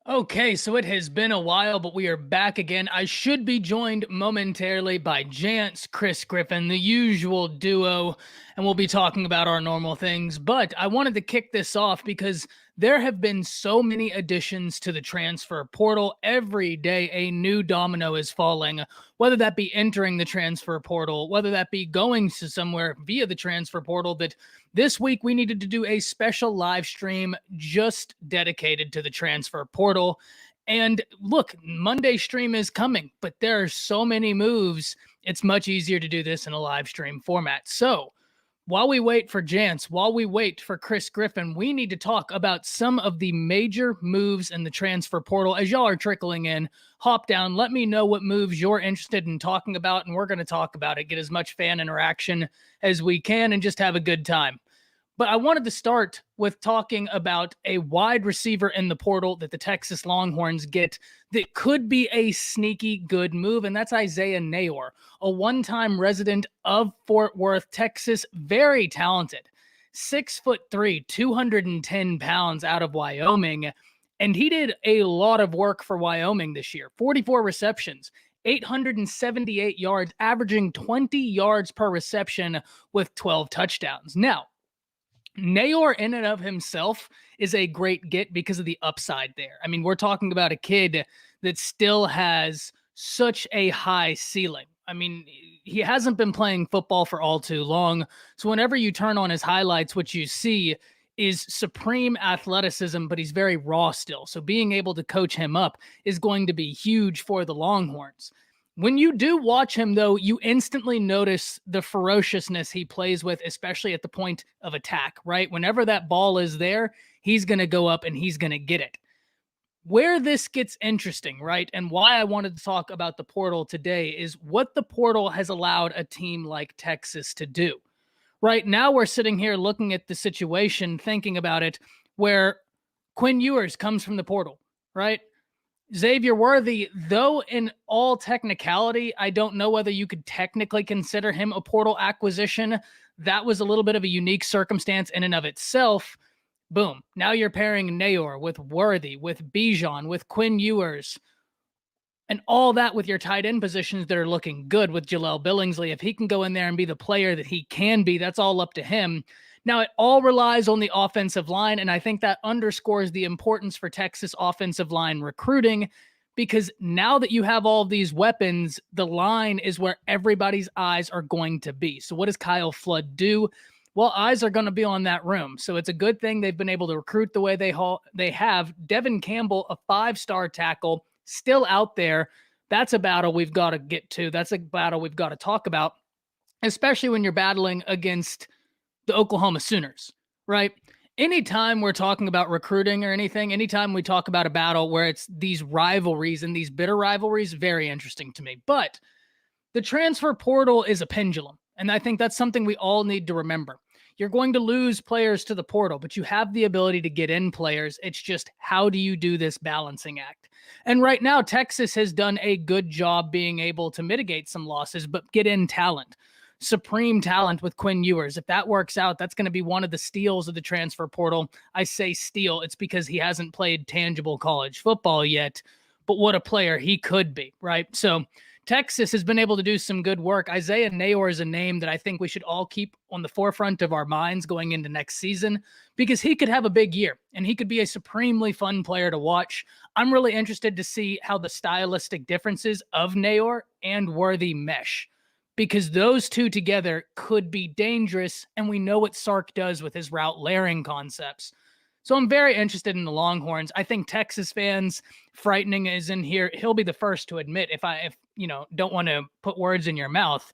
Okay, so it has been a while, but we are back again. I should be joined momentarily by Jance, Chris Griffin, the usual duo, and we'll be talking about our normal things. But I wanted to kick this off because there have been so many additions to the transfer portal. Every day, a new domino is falling, whether that be entering the transfer portal, whether that be going to somewhere via the transfer portal. That this week, we needed to do a special live stream just dedicated to the transfer portal. And look, Monday stream is coming, but there are so many moves. It's much easier to do this in a live stream format. So while we wait for Jance, while we wait for Chris Griffin, we need to talk about some of the major moves in the transfer portal. As y'all are trickling in, hop down, let me know what moves you're interested in talking about, and we're going to talk about it, get as much fan interaction as we can, and just have a good time. But I wanted to start with talking about a wide receiver in the portal that the Texas Longhorns get that could be a sneaky good move, and that's Isaiah Nayor, a one-time resident of Fort Worth, Texas, very talented, 6'3", 210 pounds out of Wyoming, and he did a lot of work for Wyoming this year. 44 receptions, 878 yards, averaging 20 yards per reception with 12 touchdowns. Now, Nayor in and of himself is a great get because of the upside there. I mean, we're talking about a kid that still has such a high ceiling. I mean, he hasn't been playing football for all too long. So whenever you turn on his highlights, what you see is supreme athleticism, but he's very raw still. So being able to coach him up is going to be huge for the Longhorns. When you do watch him, though, you instantly notice the ferociousness he plays with, especially at the point of attack, right? Whenever that ball is there, he's going to go up and he's going to get it. Where this gets interesting, right? And why I wanted to talk about the portal today is what the portal has allowed a team like Texas to do. Right now, we're sitting here looking at the situation, thinking about it, where Quinn Ewers comes from the portal, right? Xavier Worthy, though in all technicality, I don't know whether you could technically consider him a portal acquisition. That was a little bit of a unique circumstance in and of itself. Boom. Now you're pairing Nayor with Worthy, with Bijan, with Quinn Ewers, and all that with your tight end positions that are looking good with Jaleel Billingsley. If he can go in there and be the player that he can be, that's all up to him. Now, it all relies on the offensive line, and I think that underscores the importance for Texas offensive line recruiting, because now that you have all of these weapons, the line is where everybody's eyes are going to be. So what does Kyle Flood do? Well, eyes are going to be on that room. So it's a good thing they've been able to recruit the way they have. Devin Campbell, a 5-star tackle, still out there. That's a battle we've got to get to. That's a battle we've got to talk about, especially when you're battling against the Oklahoma Sooners, right? Anytime we're talking about recruiting or anything, anytime we talk about a battle where it's these rivalries and these bitter rivalries, very interesting to me. But the transfer portal is a pendulum, and I think that's something we all need to remember. You're going to lose players to the portal, but you have the ability to get in players. It's just, how do you do this balancing act? And right now, Texas has done a good job being able to mitigate some losses, but get in talent. Supreme talent with Quinn Ewers. If that works out, that's going to be one of the steals of the transfer portal. I say steal, it's because he hasn't played tangible college football yet, but what a player he could be, right? So Texas has been able to do some good work. Isaiah Nayor is a name that I think we should all keep on the forefront of our minds going into next season, because he could have a big year and he could be a supremely fun player to watch. I'm really interested to see how the stylistic differences of Nayor and Worthy mesh, because those two together could be dangerous, and we know what Sark does with his route layering concepts. So I'm very interested in the Longhorns. I think Texas fans, Frightening is in here. He'll be the first to admit, if don't want to put words in your mouth.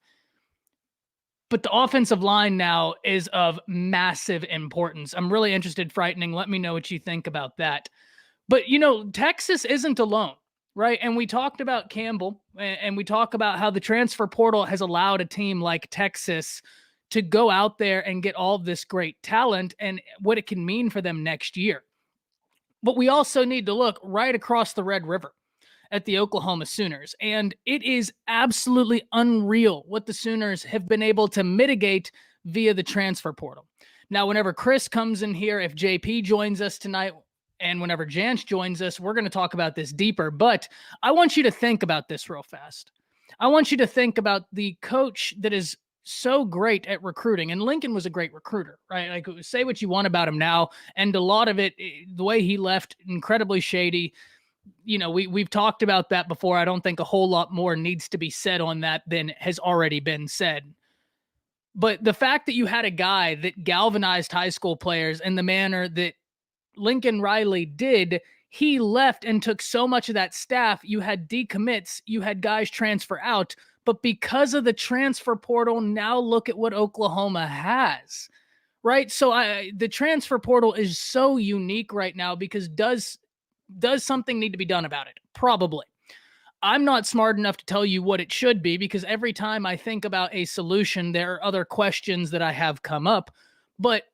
But the offensive line now is of massive importance. I'm really interested, Frightening. Let me know what you think about that. But, Texas isn't alone. Right. And we talked about Campbell, and we talk about how the transfer portal has allowed a team like Texas to go out there and get all of this great talent and what it can mean for them next year. But we also need to look right across the Red River at the Oklahoma Sooners. And it is absolutely unreal what the Sooners have been able to mitigate via the transfer portal. Now, whenever Chris comes in here, if JP joins us tonight, And whenever Jance joins us, we're going to talk about this deeper. But I want you to think about this real fast. I want you to think about the coach that is so great at recruiting. And Lincoln was a great recruiter, right? Like, say what you want about him now. And a lot of it, the way he left, incredibly shady. We've talked about that before. I don't think a whole lot more needs to be said on that than has already been said. But the fact that you had a guy that galvanized high school players in the manner that Lincoln Riley did, he left and took so much of that staff. You had decommits, you had guys transfer out, but because of the transfer portal, now look at what Oklahoma has, right? So the transfer portal is so unique right now because does something need to be done about it? Probably. I'm not smart enough to tell you what it should be because every time I think about a solution, there are other questions that I have come up. But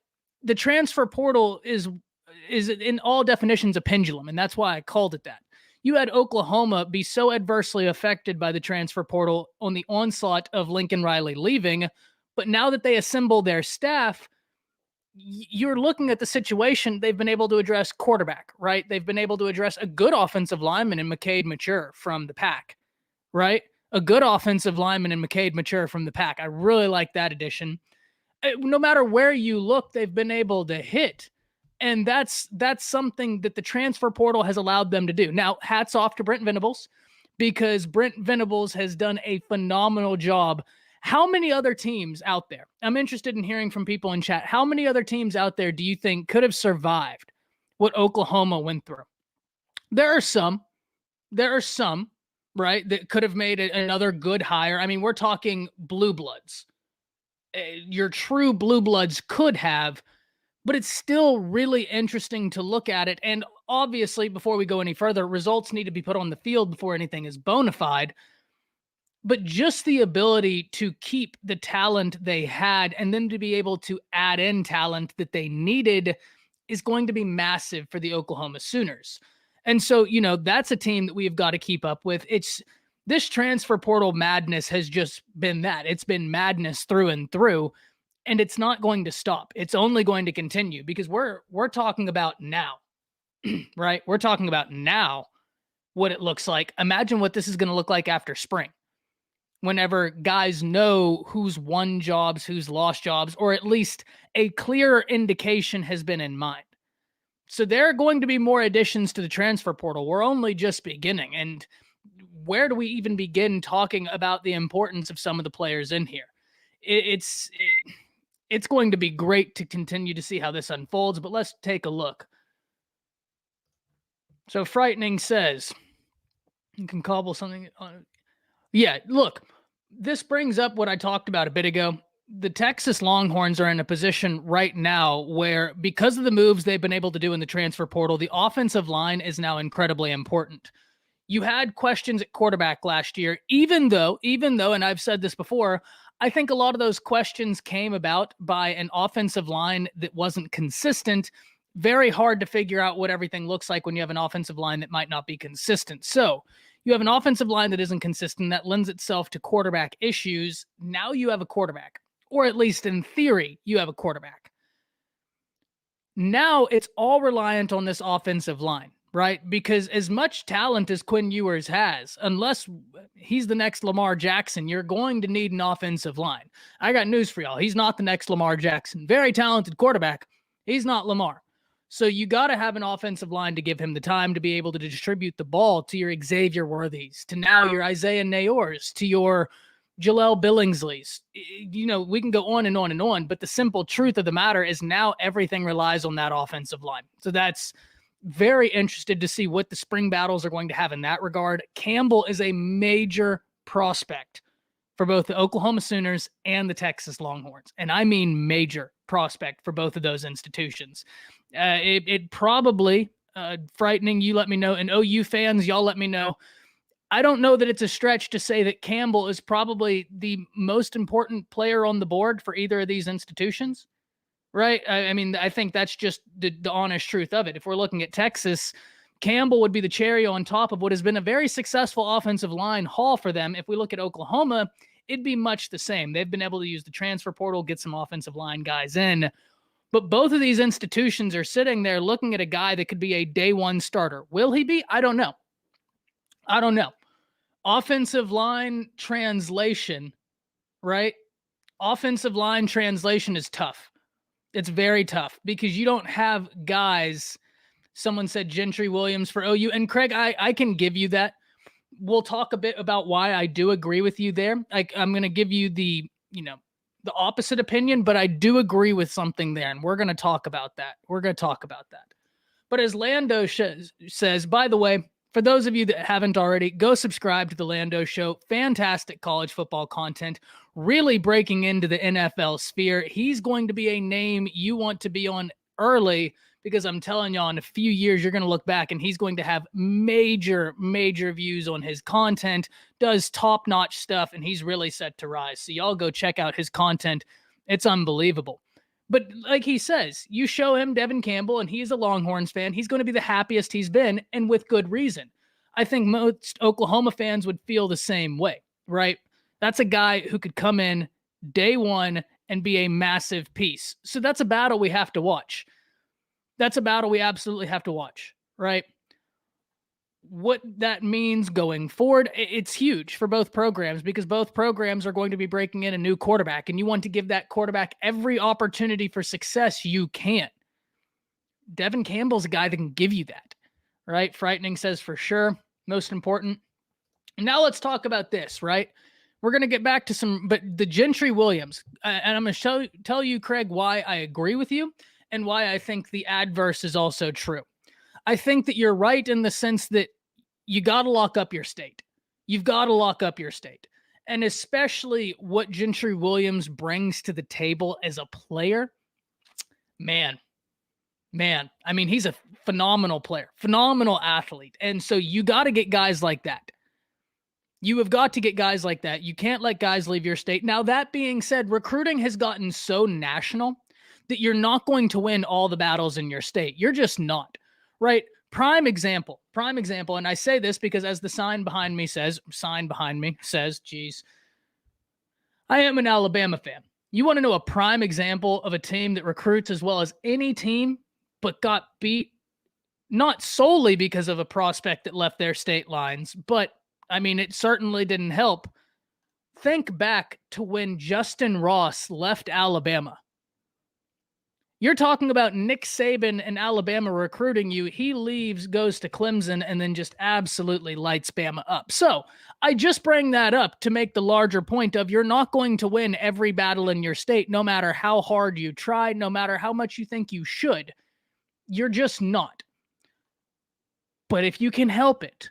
the transfer portal is in all definitions a pendulum, and that's why I called it that. You had Oklahoma be so adversely affected by the transfer portal on the onslaught of Lincoln Riley leaving, but now that they assemble their staff, you're looking at the situation. They've been able to address quarterback, right? They've been able to address a good offensive lineman in McCade Mature from the Pack, right? A good offensive lineman in McCade Mature from the Pack. I really like that addition. No matter where you look, they've been able to hit. And that's something that the transfer portal has allowed them to do. Now, hats off to Brent Venables because Brent Venables has done a phenomenal job. How many other teams out there? I'm interested in hearing from people in chat. How many other teams out there do you think could have survived what Oklahoma went through? There are some, right, that could have made another good hire. I mean, we're talking blue bloods. Your true blue bloods could have, but it's still really interesting to look at it. And obviously, before we go any further, results need to be put on the field before anything is bona fide. But just the ability to keep the talent they had and then to be able to add in talent that they needed is going to be massive for the Oklahoma Sooners. And so, that's a team that we have got to keep up with. This transfer portal madness has just been that. It's been madness through and through. And it's not going to stop. It's only going to continue because we're talking about now, right? We're talking about now what it looks like. Imagine what this is going to look like after spring, whenever guys know who's won jobs, who's lost jobs, or at least a clearer indication has been in mind. So there are going to be more additions to the transfer portal. We're only just beginning. And where do we even begin talking about the importance of some of the players in here? It's going to be great to continue to see how this unfolds, but let's take a look. So Frightening says, you can cobble something on. Yeah, look, this brings up what I talked about a bit ago. The Texas Longhorns are in a position right now where, because of the moves they've been able to do in the transfer portal, the offensive line is now incredibly important. You had questions at quarterback last year, even though, and I've said this before, I think a lot of those questions came about by an offensive line that wasn't consistent. Very hard to figure out what everything looks like when you have an offensive line that might not be consistent. So you have an offensive line that isn't consistent, that lends itself to quarterback issues. Now you have a quarterback, or at least in theory, you have a quarterback. Now it's all reliant on this offensive line, right? Because as much talent as Quinn Ewers has, unless he's the next Lamar Jackson, you're going to need an offensive line. I got news for y'all. He's not the next Lamar Jackson. Very talented quarterback. He's not Lamar. So you got to have an offensive line to give him the time to be able to distribute the ball to your Xavier Worthies, to now your Isaiah Nayors, to your Jaleel Billingsleys. We can go on and on and on, but the simple truth of the matter is now everything relies on that offensive line. So that's very interested to see what the spring battles are going to have in that regard. Campbell is a major prospect for both the Oklahoma Sooners and the Texas Longhorns. And I mean major prospect for both of those institutions. It probably, Frightening, you let me know, and OU fans, y'all let me know. I don't know that it's a stretch to say that Campbell is probably the most important player on the board for either of these institutions, right? I mean, I think that's just the honest truth of it. If we're looking at Texas, Campbell would be the cherry on top of what has been a very successful offensive line haul for them. If we look at Oklahoma, it'd be much the same. They've been able to use the transfer portal, get some offensive line guys in. But both of these institutions are sitting there looking at a guy that could be a day one starter. Will he be? I don't know. Offensive line translation, right? Offensive line translation is tough. It's very tough because you don't have guys. Someone said Gentry Williams for OU. And Craig, I can give you that. We'll talk a bit about why I do agree with you there. I'm going to give you the opposite opinion, but I do agree with something there. And we're going to talk about that. But as Lando says, by the way, for those of you that haven't already, go subscribe to the Lando Show. Fantastic college football content, really breaking into the NFL sphere. He's going to be a name you want to be on early, because I'm telling y'all, in a few years, you're going to look back and he's going to have major, major views on his content, does top-notch stuff, and he's really set to rise. So y'all go check out his content. It's unbelievable. But like he says, you show him Devin Campbell, and he's a Longhorns fan, he's going to be the happiest he's been, and with good reason. I think most Oklahoma fans would feel the same way, right? That's a guy who could come in day one and be a massive piece. So that's a battle we have to watch. That's a battle we absolutely have to watch, right? What that means going forward, it's huge for both programs, because both programs are going to be breaking in a new quarterback, and you want to give that quarterback every opportunity for success you can. Devin Campbell's a guy that can give you that, right? Frightening says for sure. Most important. Now let's talk about this, right? We're going to get back to but the Gentry Williams, and I'm going to tell you, Craig, why I agree with you and why I think the adverse is also true. I think that you're right in the sense that you got to lock up your state. You've got to lock up your state. And especially what Gentry Williams brings to the table as a player, man. I mean, he's a phenomenal player, phenomenal athlete. And so you got to get guys like that. You have got to get guys like that. You can't let guys leave your state. Now, that being said, recruiting has gotten so national that you're not going to win all the battles in your state. You're just not, right? Prime example. And I say this because as the sign behind me says, geez, I am an Alabama fan. You want to know a prime example of a team that recruits as well as any team, but got beat not solely because of a prospect that left their state lines, but I mean, it certainly didn't help. Think back to when Justin Ross left Alabama. You're talking about Nick Saban and Alabama recruiting you. He leaves, goes to Clemson, and then just absolutely lights Bama up. So I just bring that up to make the larger point of you're not going to win every battle in your state, no matter how hard you try, no matter how much you think you should. You're just not. But if you can help it,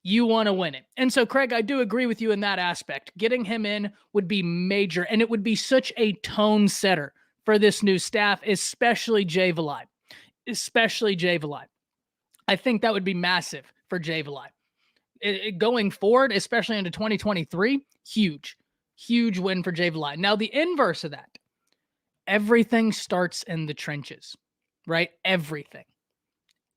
you want to win it. And so, Craig, I do agree with you in that aspect. Getting him in would be major, and it would be such a tone setter for this new staff, especially Jay Valai. I think that would be massive for Jay Valai. Going forward, especially into 2023, huge win for Jay Valai. Now, the inverse of that, everything starts in the trenches, right? Everything.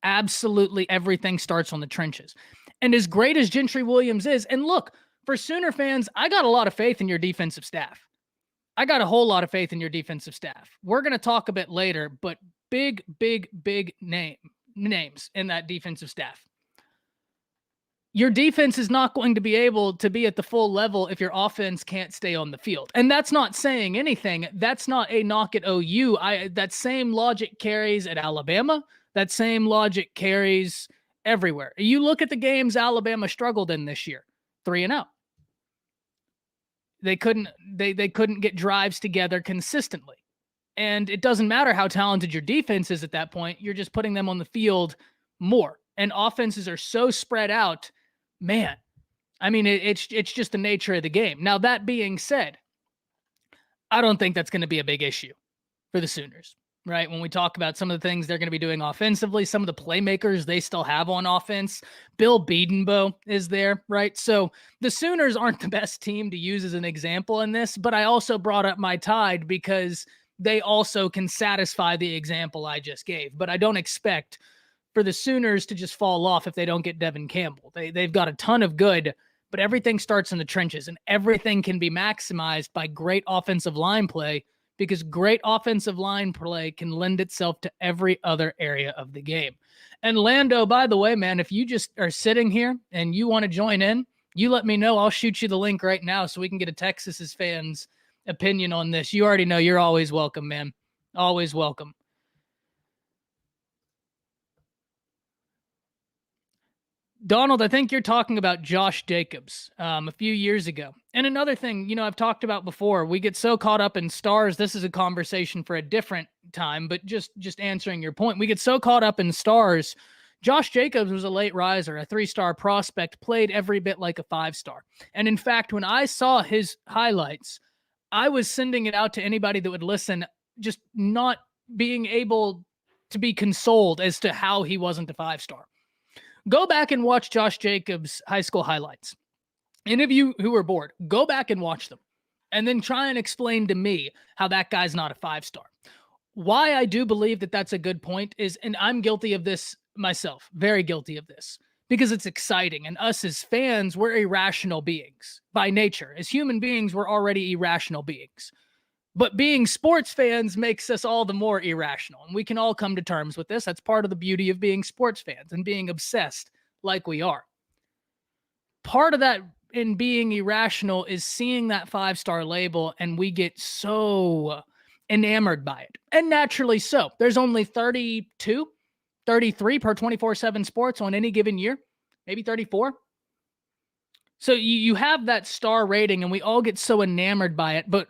Absolutely everything starts on the trenches. And as great as Gentry Williams is, and look, for Sooner fans, I got a lot of faith in your defensive staff. I got a whole lot of faith in your defensive staff. We're going to talk a bit later, but big names in that defensive staff. Your defense is not going to be able to be at the full level if your offense can't stay on the field. And that's not saying anything. That's not a knock at OU. That same logic carries at Alabama. That same logic carries everywhere. You look at the games Alabama struggled in this year, 3-0. They couldn't get drives together consistently. And it doesn't matter how talented your defense is at that point. You're just putting them on the field more. And offenses are so spread out, man. I mean, it's just the nature of the game. Now, that being said, I don't think that's going to be a big issue for the Sooners. Right? When we talk about some of the things they're going to be doing offensively, some of the playmakers they still have on offense, Bill Bedenbaugh is there, right? So the Sooners aren't the best team to use as an example in this, but I also brought up my Tide because they also can satisfy the example I just gave. But I don't expect for the Sooners to just fall off if they don't get Devin Campbell. They've got a ton of good, but everything starts in the trenches, and everything can be maximized by great offensive line play because great offensive line play can lend itself to every other area of the game. And Lando, by the way, man, if you just are sitting here and you want to join in, you let me know. I'll shoot you the link right now so we can get a Texas's fans opinion on this. You already know you're always welcome, man. Always welcome. Donald, I think you're talking about Josh Jacobs a few years ago. And another thing, I've talked about before, we get so caught up in stars. This is a conversation for a different time, but just answering your point, we get so caught up in stars. Josh Jacobs was a late riser, a 3-star prospect, played every bit like a 5-star. And in fact, when I saw his highlights, I was sending it out to anybody that would listen, just not being able to be consoled as to how he wasn't a 5-star. Go back and watch Josh Jacobs' high school highlights. Any of you who are bored, go back and watch them and then try and explain to me how that guy's not a 5-star. Why I do believe that that's a good point is, and I'm guilty of this myself, very guilty of this, because it's exciting. And us as fans, we're irrational beings by nature. As human beings, we're already irrational beings. But being sports fans makes us all the more irrational. And we can all come to terms with this. That's part of the beauty of being sports fans and being obsessed like we are. Part of that in being irrational is seeing that 5-star label, and we get so enamored by it. And naturally so. There's only 32, 33 per 24/7 sports on any given year, maybe 34. So you have that star rating, and we all get so enamored by it. But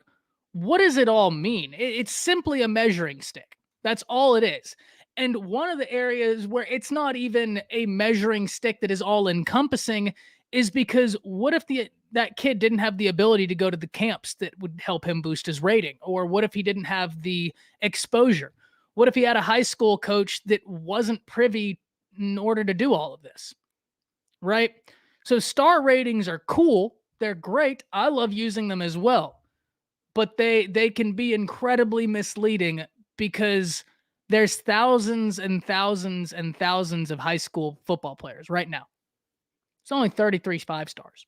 what does it all mean? It's simply a measuring stick. That's all it is. And one of the areas where it's not even a measuring stick that is all encompassing is because what if that kid didn't have the ability to go to the camps that would help him boost his rating? Or what if he didn't have the exposure? What if he had a high school coach that wasn't privy in order to do all of this? Right? So star ratings are cool. They're great. I love using them as well. But they can be incredibly misleading because there's thousands and thousands and thousands of high school football players right now. It's only 33 5-stars.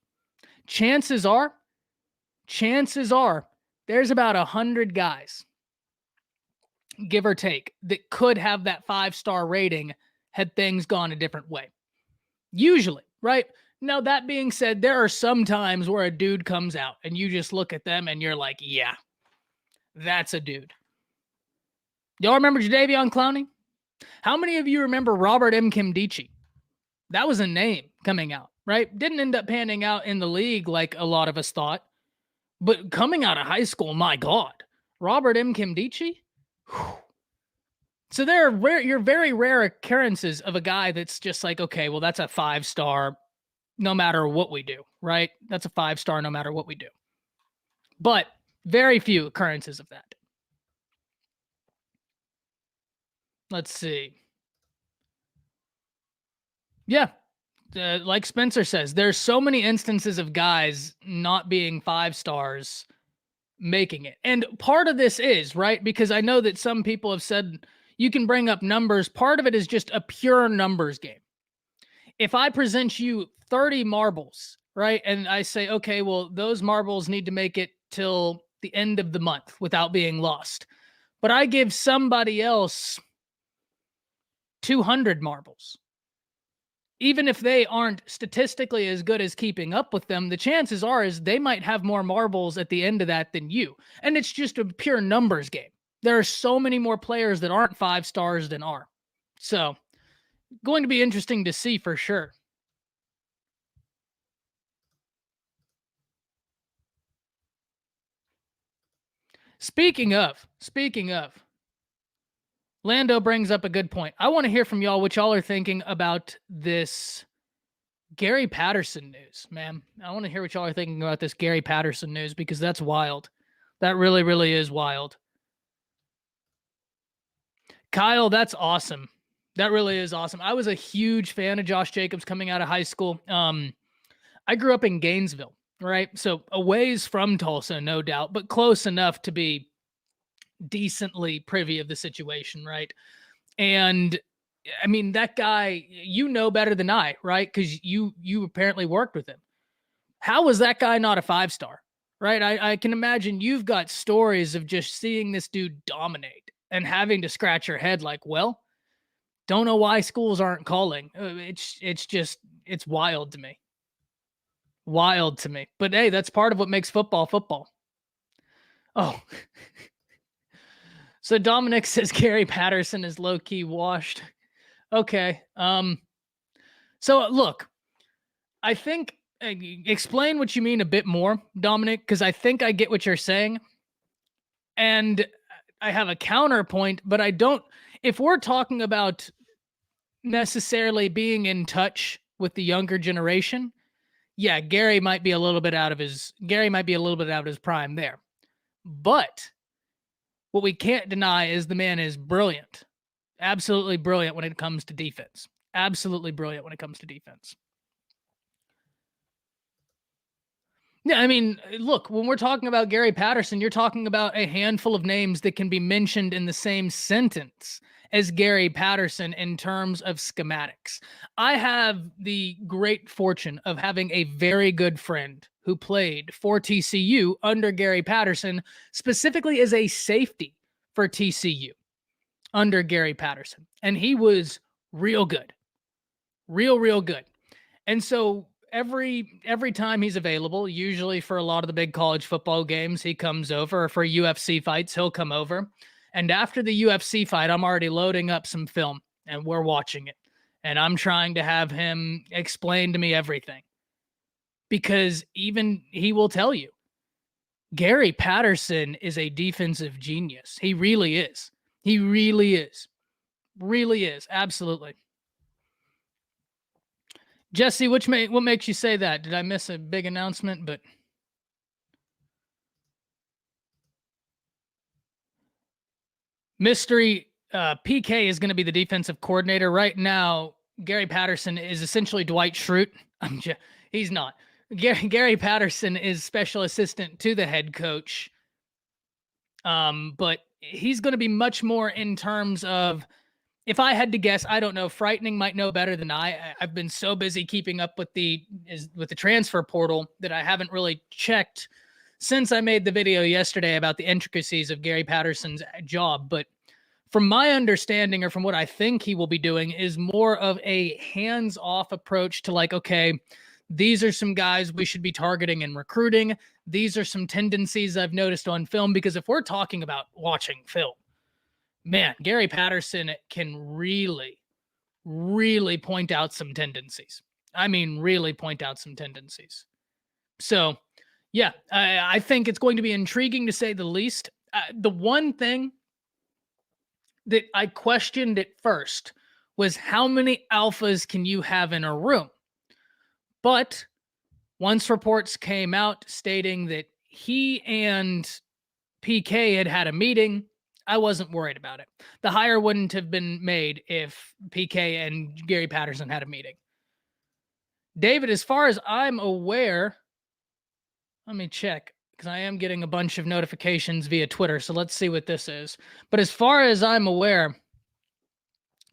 Chances are, there's about 100 guys, give or take, that could have that 5-star rating had things gone a different way. Usually, right? Now, that being said, there are some times where a dude comes out and you just look at them and you're like, yeah, that's a dude. Y'all remember Jadeveon Clowney? How many of you remember Robert M. Kimdichie? That was a name coming out, right? Didn't end up panning out in the league like a lot of us thought. But coming out of high school, my God, Robert M. Kimdichie? Whew. So there are your very rare occurrences of a guy that's just like, okay, well, that's a 5-star no matter what we do, right? That's a 5-star no matter what we do. But very few occurrences of that. Let's see. Yeah. Like Spencer says, there's so many instances of guys not being 5-stars making it. And part of this is, right, because I know that some people have said you can bring up numbers. Part of it is just a pure numbers game. If I present you 30 marbles, right, and I say, okay, well, those marbles need to make it till the end of the month without being lost. But I give somebody else 200 marbles. Even if they aren't statistically as good as keeping up with them, the chances are is they might have more marbles at the end of that than you. And it's just a pure numbers game. There are so many more players that aren't 5-stars than are. So, going to be interesting to see for sure. Speaking of, Lando brings up a good point. I want to hear from y'all what y'all are thinking about this Gary Patterson news, man. I want to hear what y'all are thinking about this Gary Patterson news because that's wild. That really, really is wild. Kyle, that's awesome. That really is awesome. I was a huge fan of Josh Jacobs coming out of high school. I grew up in Gainesville, right? So a ways from Tulsa, no doubt, but close enough to be decently privy of the situation, right? And I mean, that guy, you know better than I, right? Because you apparently worked with him. How was that guy not a 5-star? right? I can imagine you've got stories of just seeing this dude dominate and having to scratch your head like, well, don't know why schools aren't calling. It's wild to me. Wild to me. But hey, that's part of what makes football football. Oh. So Dominic says Gary Patterson is low-key washed. Okay. So look, I think explain what you mean a bit more, Dominic, because I think I get what you're saying. And I have a counterpoint, but I don't. If we're talking about necessarily being in touch with the younger generation, yeah, Gary might be a little bit out of his prime there. But what we can't deny is the man is brilliant. Absolutely brilliant when it comes to defense. Absolutely brilliant when it comes to defense. Yeah, I mean, look, when we're talking about Gary Patterson, you're talking about a handful of names that can be mentioned in the same sentence as Gary Patterson in terms of schematics. I have the great fortune of having a very good friend who played for TCU under Gary Patterson, specifically as a safety for TCU under Gary Patterson. And he was real good. Real good. And so every time he's available, usually for a lot of the big college football games, he comes over, or for UFC fights, he'll come over. And after the UFC fight, I'm already loading up some film and we're watching it. And I'm trying to have him explain to me everything. Because even he will tell you, Gary Patterson is a defensive genius. He really is. He really is. Really is. Absolutely. Jesse, what makes you say that? Did I miss a big announcement? But mystery PK is going to be the defensive coordinator right now. Gary Patterson is essentially Dwight Schrute. He's not. Gary Patterson is special assistant to the head coach. But he's going to be much more in terms of, if I had to guess, I don't know. Frightening might know better than I. I've been so busy keeping up with the transfer portal that I haven't really checked since I made the video yesterday about the intricacies of Gary Patterson's job. But from my understanding, or from what I think he will be doing, is more of a hands-off approach to like, okay, these are some guys we should be targeting and recruiting. These are some tendencies I've noticed on film. Because if we're talking about watching film, man, Gary Patterson can really, really point out some tendencies. I mean, really point out some tendencies. So, yeah, I think it's going to be intriguing to say the least. The one thing that I questioned at first was how many alphas can you have in a room? But once reports came out stating that he and PK had a meeting, I wasn't worried about it. The hire wouldn't have been made if PK and Gary Patterson had a meeting. David, as far as I'm aware, let me check because I am getting a bunch of notifications via Twitter. So let's see what this is. But as far as I'm aware,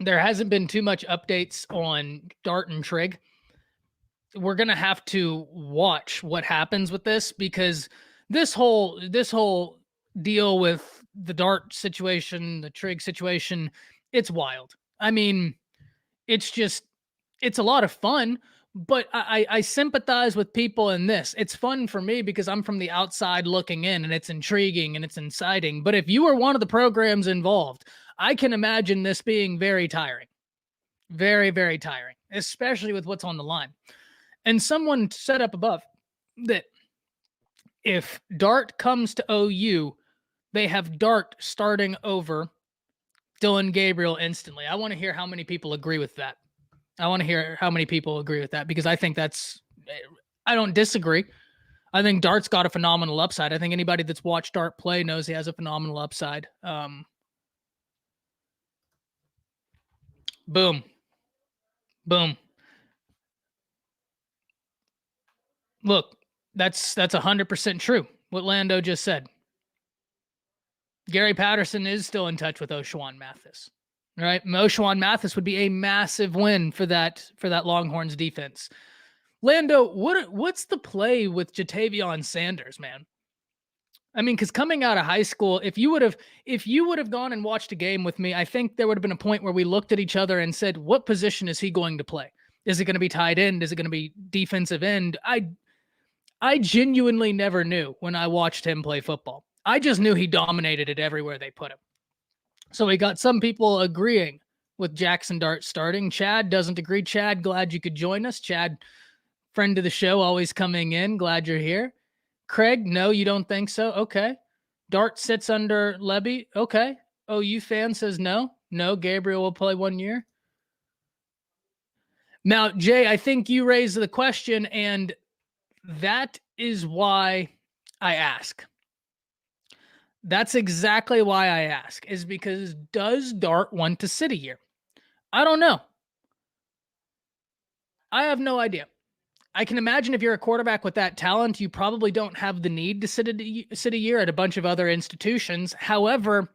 there hasn't been too much updates on Dart and Trig. We're going to have to watch what happens with this, because this whole deal with the Dart situation, the Trig situation, it's wild. I mean, it's a lot of fun, but I sympathize with people in this. It's fun for me because I'm from the outside looking in, and it's intriguing and it's inciting. But if you are one of the programs involved, I can imagine this being very tiring. Very, very tiring, especially with what's on the line. And someone said up above that if Dart comes to OU, they have Dart starting over Dylan Gabriel instantly. I want to hear how many people agree with that. Because I think I don't disagree. I think Dart's got a phenomenal upside. I think anybody that's watched Dart play knows he has a phenomenal upside. Boom. Look, that's 100% true. What Lando just said. Gary Patterson is still in touch with Oshwan Mathis, right? Oshwan Mathis would be a massive win for that Longhorns defense. Lando, what's the play with Jatavion Sanders, man? I mean, because coming out of high school, if you would have gone and watched a game with me, I think there would have been a point where we looked at each other and said, "What position is he going to play? Is it going to be tight end? Is it going to be defensive end?" I genuinely never knew when I watched him play football. I just knew he dominated it everywhere they put him. So we got some people agreeing with Jackson Dart starting. Chad doesn't agree. Chad, glad you could join us. Chad, friend of the show, always coming in. Glad you're here. Craig, no, you don't think so? Okay. Dart sits under Lebby. Okay. OU fan says no. No, Gabriel will play 1 year. Now, Jay, I think you raised the question, and that is why I ask. That's exactly why I ask, is because does Dart want to sit a year? I don't know. I have no idea. I can imagine if you're a quarterback with that talent, you probably don't have the need to sit a year at a bunch of other institutions. However,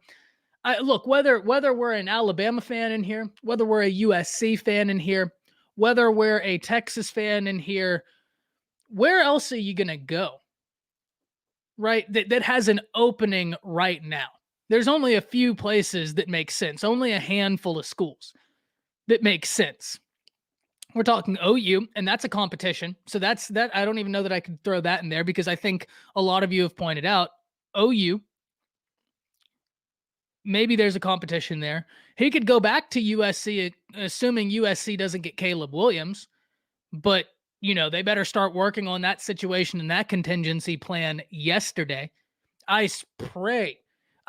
look, whether we're an Alabama fan in here, whether we're a USC fan in here, whether we're a Texas fan in here, where else are you going to go? Right? That has an opening right now. There's only a few places that make sense, only a handful of schools that make sense. We're talking OU, and that's a competition. So that's that. I don't even know that I could throw that in there because I think a lot of you have pointed out OU. Maybe there's a competition there. He could go back to USC, assuming USC doesn't get Caleb Williams. But, they better start working on that situation and that contingency plan yesterday. I pray.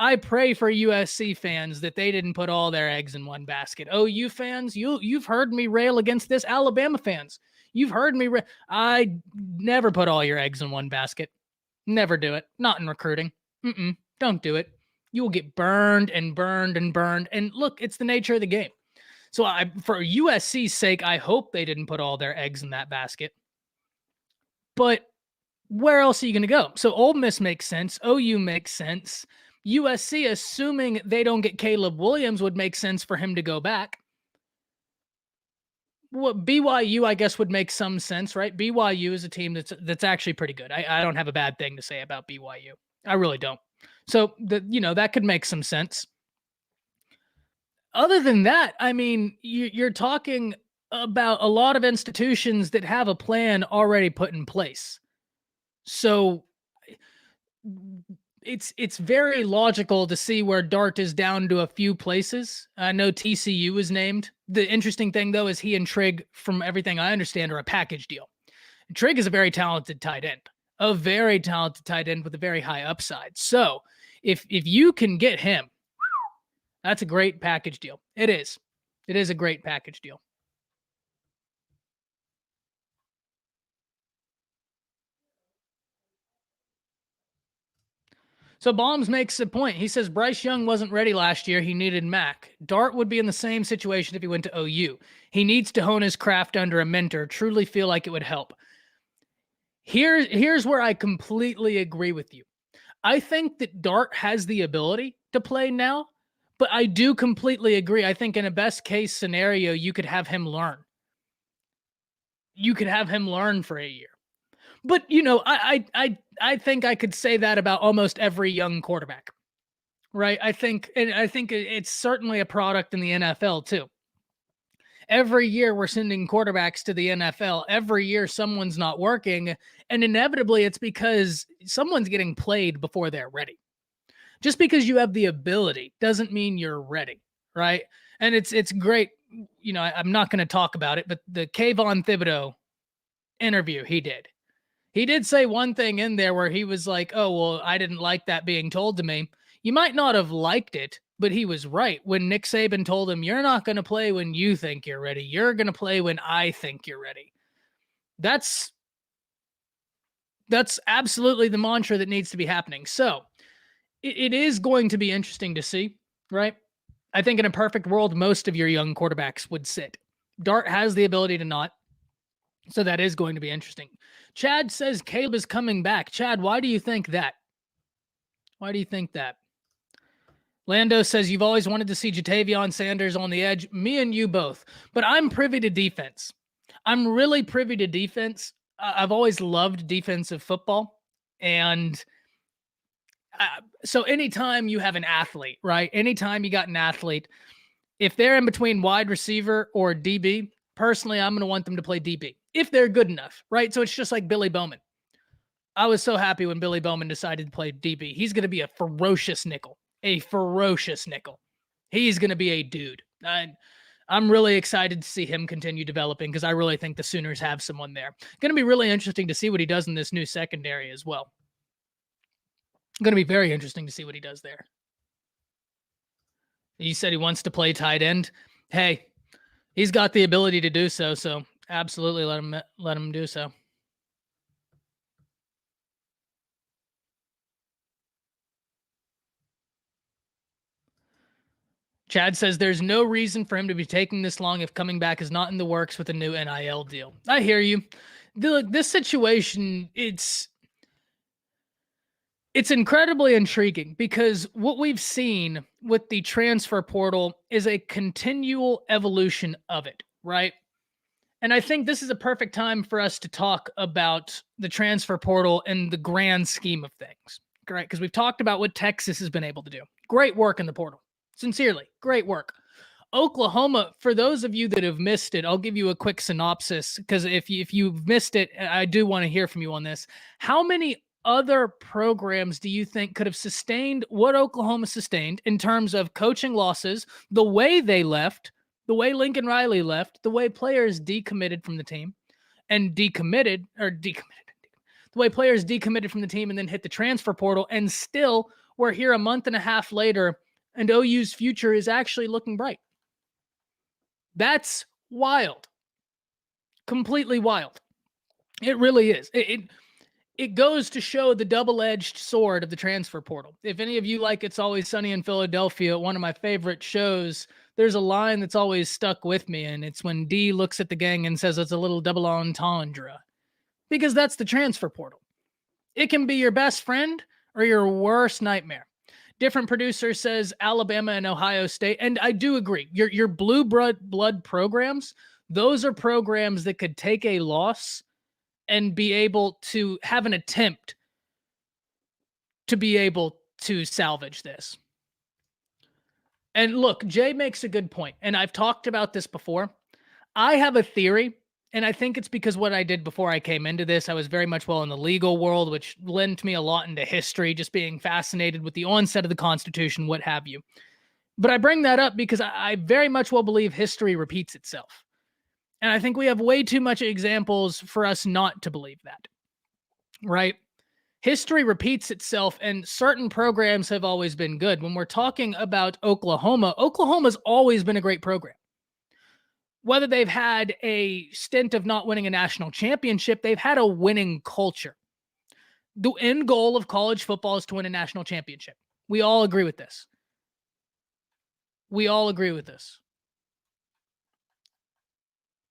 I pray for USC fans that they didn't put all their eggs in one basket. OU fans, you've heard me rail against this. Alabama fans, you've heard me. I never put all your eggs in one basket. Never do it. Not in recruiting. Don't do it. You will get burned and burned and burned. And look, it's the nature of the game. So for USC's sake, I hope they didn't put all their eggs in that basket. But where else are you going to go? So Ole Miss makes sense. OU makes sense. USC, assuming they don't get Caleb Williams, would make sense for him to go back. Well, BYU, I guess, would make some sense, right? BYU is a team that's actually pretty good. I don't have a bad thing to say about BYU. I really don't. So that could make some sense. Other than that, I mean, you're talking about a lot of institutions that have a plan already put in place. So it's very logical to see where Dart is down to a few places. I know TCU is named. The interesting thing, though, is he and Trigg, from everything I understand, are a package deal. Trigg is a very talented tight end, with a very high upside. So if you can get him, that's a great package deal. It is. It is a great package deal. So Bombs makes a point. He says Bryce Young wasn't ready last year. He needed Mac. Dart would be in the same situation if he went to OU. He needs to hone his craft under a mentor. Truly feel like it would help. Here's where I completely agree with you. I think that Dart has the ability to play now, but I do completely agree. I think in a best case scenario, you could have him learn. You could have him learn for a year. But I think I could say that about almost every young quarterback, right? I think it's certainly a product in the NFL too. Every year we're sending quarterbacks to the NFL. Every year someone's not working, and inevitably it's because someone's getting played before they're ready. Just because you have the ability doesn't mean you're ready, right? And it's great. I'm not going to talk about it, but the Kayvon Thibodeau interview he did say one thing in there where he was like, "Oh, well, I didn't like that being told to me." You might not have liked it, but he was right. When Nick Saban told him, "You're not going to play when you think you're ready. You're going to play when I think you're ready." That's absolutely the mantra that needs to be happening. So it is going to be interesting to see, right? I think in a perfect world, most of your young quarterbacks would sit. Dart has the ability to not. So that is going to be interesting. Chad says Caleb is coming back. Chad, why do you think that? Why do you think that? Lando says you've always wanted to see Jatavion Sanders on the edge. Me and you both. But I'm privy to defense. I'm really privy to defense. I've always loved defensive football. And So anytime you have an athlete, right? Anytime you got an athlete, if they're in between wide receiver or DB, personally, I'm going to want them to play DB if they're good enough, right? So it's just like Billy Bowman. I was so happy when Billy Bowman decided to play DB. He's going to be a ferocious nickel, a ferocious nickel. He's going to be a dude. I'm really excited to see him continue developing because I really think the Sooners have someone there. Going to be really interesting to see what he does in this new secondary as well. Going to be very interesting to see what he does there. He said he wants to play tight end. Hey, he's got the ability to do so. So absolutely let him do so. Chad says there's no reason for him to be taking this long if coming back is not in the works with a new NIL deal. I hear you. This situation, it's incredibly intriguing because what we've seen with the transfer portal is a continual evolution of it, right? And I think this is a perfect time for us to talk about the transfer portal in the grand scheme of things, right? Because we've talked about what Texas has been able to do. Great work in the portal. Sincerely, great work. Oklahoma, for those of you that have missed it, I'll give you a quick synopsis because if you've missed it, I do want to hear from you on this. How many other programs do you think could have sustained what Oklahoma sustained in terms of coaching losses, the way they left, the way Lincoln Riley left, the way players decommitted from the team and the way players decommitted from the team and then hit the transfer portal, and still we're here a month and a half later and OU's future is actually looking bright. That's wild. Completely wild. It really is. It goes to show the double-edged sword of the transfer portal. If any of you like It's Always Sunny in Philadelphia, one of my favorite shows, there's a line that's always stuck with me, and it's when D looks at the gang and says it's a little double entendre. Because that's the transfer portal. It can be your best friend or your worst nightmare. Different producer says Alabama and Ohio State, and I do agree. Your blue blood programs, those are programs that could take a loss and be able to have an attempt to be able to salvage this. And look, Jay makes a good point, and I've talked about this before. I have a theory, and I think it's because what I did before I came into this, I was very much well in the legal world, which lent me a lot into history, just being fascinated with the onset of the Constitution, what have you. But I bring that up because I very much well believe history repeats itself. And I think we have way too much examples for us not to believe that, right? History repeats itself, and certain programs have always been good. When we're talking about Oklahoma, Oklahoma's always been a great program. Whether they've had a stint of not winning a national championship, they've had a winning culture. The end goal of college football is to win a national championship. We all agree with this. We all agree with this.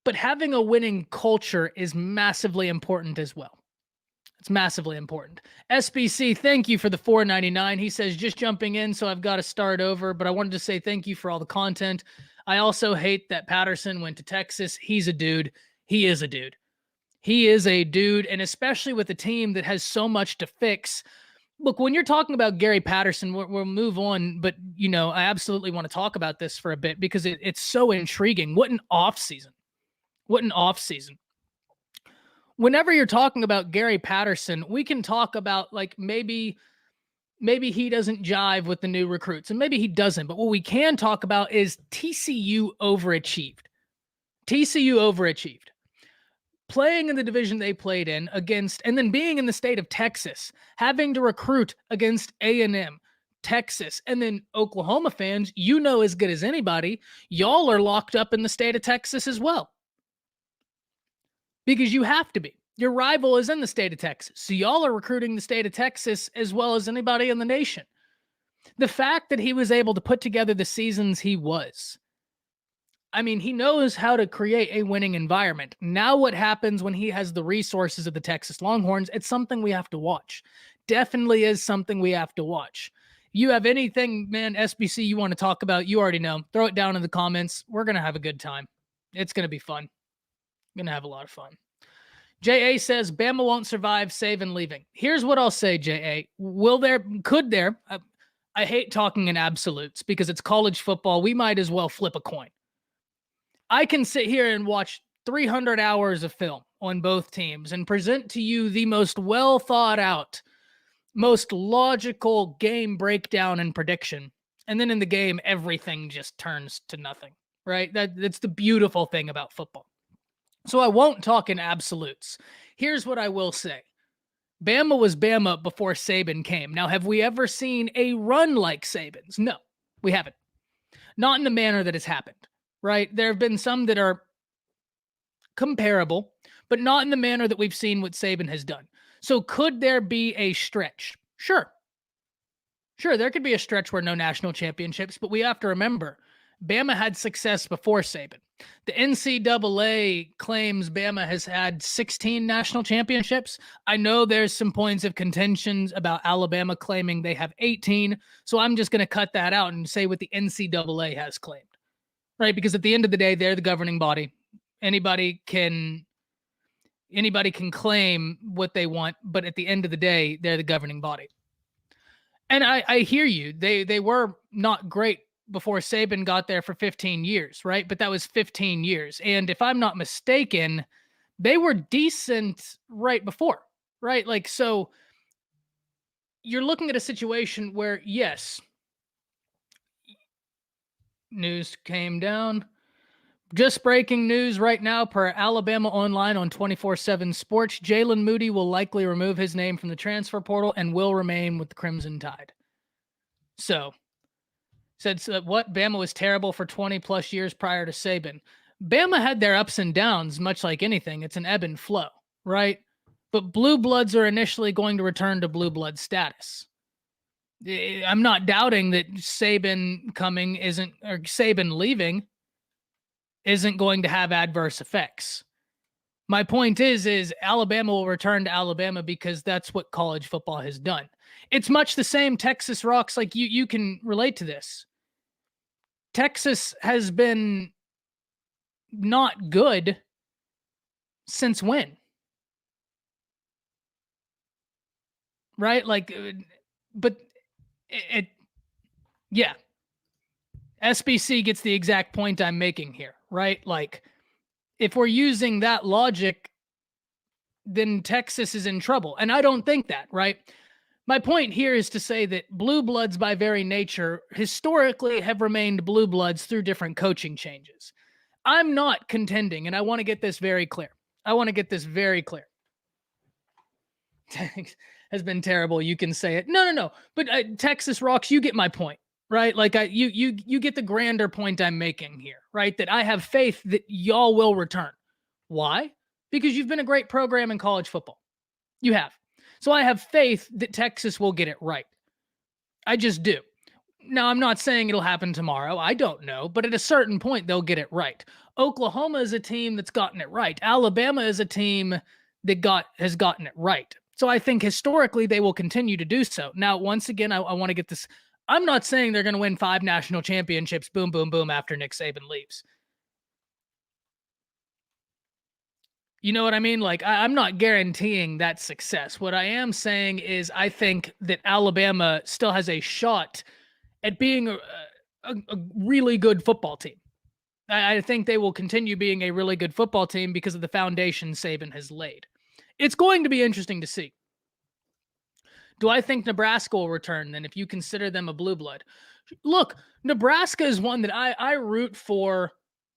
But having a winning culture is massively important as well. It's massively important. SBC, thank you for the $4.99. He says, just jumping in, so I've got to start over, but I wanted to say thank you for all the content. I also hate that Patterson went to Texas. He's a dude. He is a dude. He is a dude, and especially with a team that has so much to fix. Look, when you're talking about Gary Patterson, we'll move on, but, I absolutely want to talk about this for a bit because it's so intriguing. What an offseason. What an offseason. Whenever you're talking about Gary Patterson, we can talk about maybe he doesn't jive with the new recruits, and maybe he doesn't. But what we can talk about is TCU overachieved. TCU overachieved. Playing in the division they played in against, and then being in the state of Texas, having to recruit against A&M, Texas, and then Oklahoma fans, as good as anybody, y'all are locked up in the state of Texas as well. Because you have to be. Your rival is in the state of Texas. So y'all are recruiting the state of Texas as well as anybody in the nation. The fact that he was able to put together the seasons he was, he knows how to create a winning environment. Now what happens when he has the resources of the Texas Longhorns? It's something we have to watch. Definitely is something we have to watch. You have anything, man, SBC, you want to talk about, you already know. Throw it down in the comments. We're going to have a good time. It's going to be fun. Going to have a lot of fun. JA says Bama won't survive Saban leaving. Here's what I'll say, JA. Could there? I hate talking in absolutes because it's college football. We might as well flip a coin. I can sit here and watch 300 hours of film on both teams and present to you the most well thought out, most logical game breakdown and prediction. And then in the game, everything just turns to nothing, right? That's the beautiful thing about football. So I won't talk in absolutes. Here's what I will say. Bama was Bama before Saban came. Now, have we ever seen a run like Saban's? No, we haven't. Not in the manner that has happened, right? There have been some that are comparable, but not in the manner that we've seen what Saban has done. So could there be a stretch? Sure. Sure, there could be a stretch where no national championships, but we have to remember, Bama had success before Saban. The NCAA claims Bama has had 16 national championships. I know there's some points of contentions about Alabama claiming they have 18, so I'm just going to cut that out and say what the NCAA has claimed, right? Because at the end of the day, they're the governing body. Anybody can claim what they want, but at the end of the day, they're the governing body. And I hear you. They were not great before Saban got there for 15 years, right? But that was 15 years. And if I'm not mistaken, they were decent right before, right? Like, so you're looking at a situation where, yes, news came down. Just breaking news right now per Alabama Online on 24/7 Sports. Jalen Moody will likely remove his name from the transfer portal and will remain with the Crimson Tide. So, said what? Bama was terrible for 20 plus years prior to Saban. Bama had their ups and downs, much like anything. It's an ebb and flow, right? But blue bloods are initially going to return to blue blood status. I'm not doubting that Saban leaving isn't going to have adverse effects. My point is Alabama will return to Alabama because that's what college football has done. It's much the same. Texas rocks. Like you can relate to this. Texas has been not good since when? Right? Like, but yeah. SBC gets the exact point I'm making here, right? Like, if we're using that logic, then Texas is in trouble. And I don't think that, right? My point here is to say that blue bloods by very nature historically have remained blue bloods through different coaching changes. I'm not contending, and I want to get this very clear. Has been terrible. You can say it. No. But Texas rocks. You get my point, right? Like you get the grander point I'm making here, right? That I have faith that y'all will return. Why? Because you've been a great program in college football. You have. So I have faith that Texas will get it right. I just do. Now, I'm not saying it'll happen tomorrow. I don't know. But at a certain point, they'll get it right. Oklahoma is a team that's gotten it right. Alabama is a team that has gotten it right. So I think historically they will continue to do so. Now, once again, I want to get this. I'm not saying they're going to win 5 national championships, boom, boom, boom, after Nick Saban leaves. You know what I mean? Like, I'm not guaranteeing that success. What I am saying is I think that Alabama still has a shot at being a really good football team. I think they will continue being a really good football team because of the foundation Saban has laid. It's going to be interesting to see. Do I think Nebraska will return then if you consider them a blue blood? Look, Nebraska is one that I root for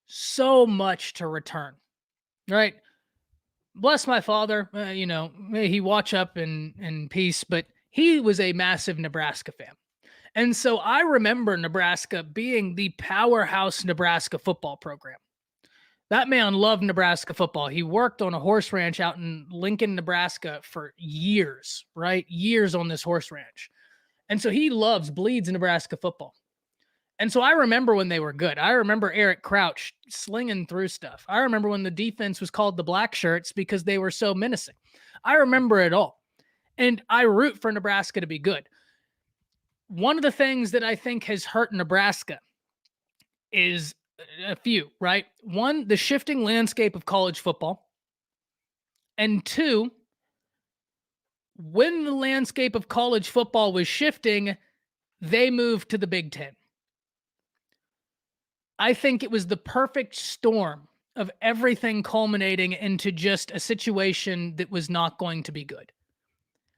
so much to return, right? Bless my father, may he watch up in peace, but he was a massive Nebraska fan. And so I remember Nebraska being the powerhouse Nebraska football program. That man loved Nebraska football. He worked on a horse ranch out in Lincoln, Nebraska for years, right? Years on this horse ranch. And so he bleeds Nebraska football. And so I remember when they were good. I remember Eric Crouch slinging through stuff. I remember when the defense was called the Black Shirts because they were so menacing. I remember it all. And I root for Nebraska to be good. One of the things that I think has hurt Nebraska is a few, right? One, the shifting landscape of college football. And two, when the landscape of college football was shifting, they moved to the Big Ten. I think it was the perfect storm of everything culminating into just a situation that was not going to be good.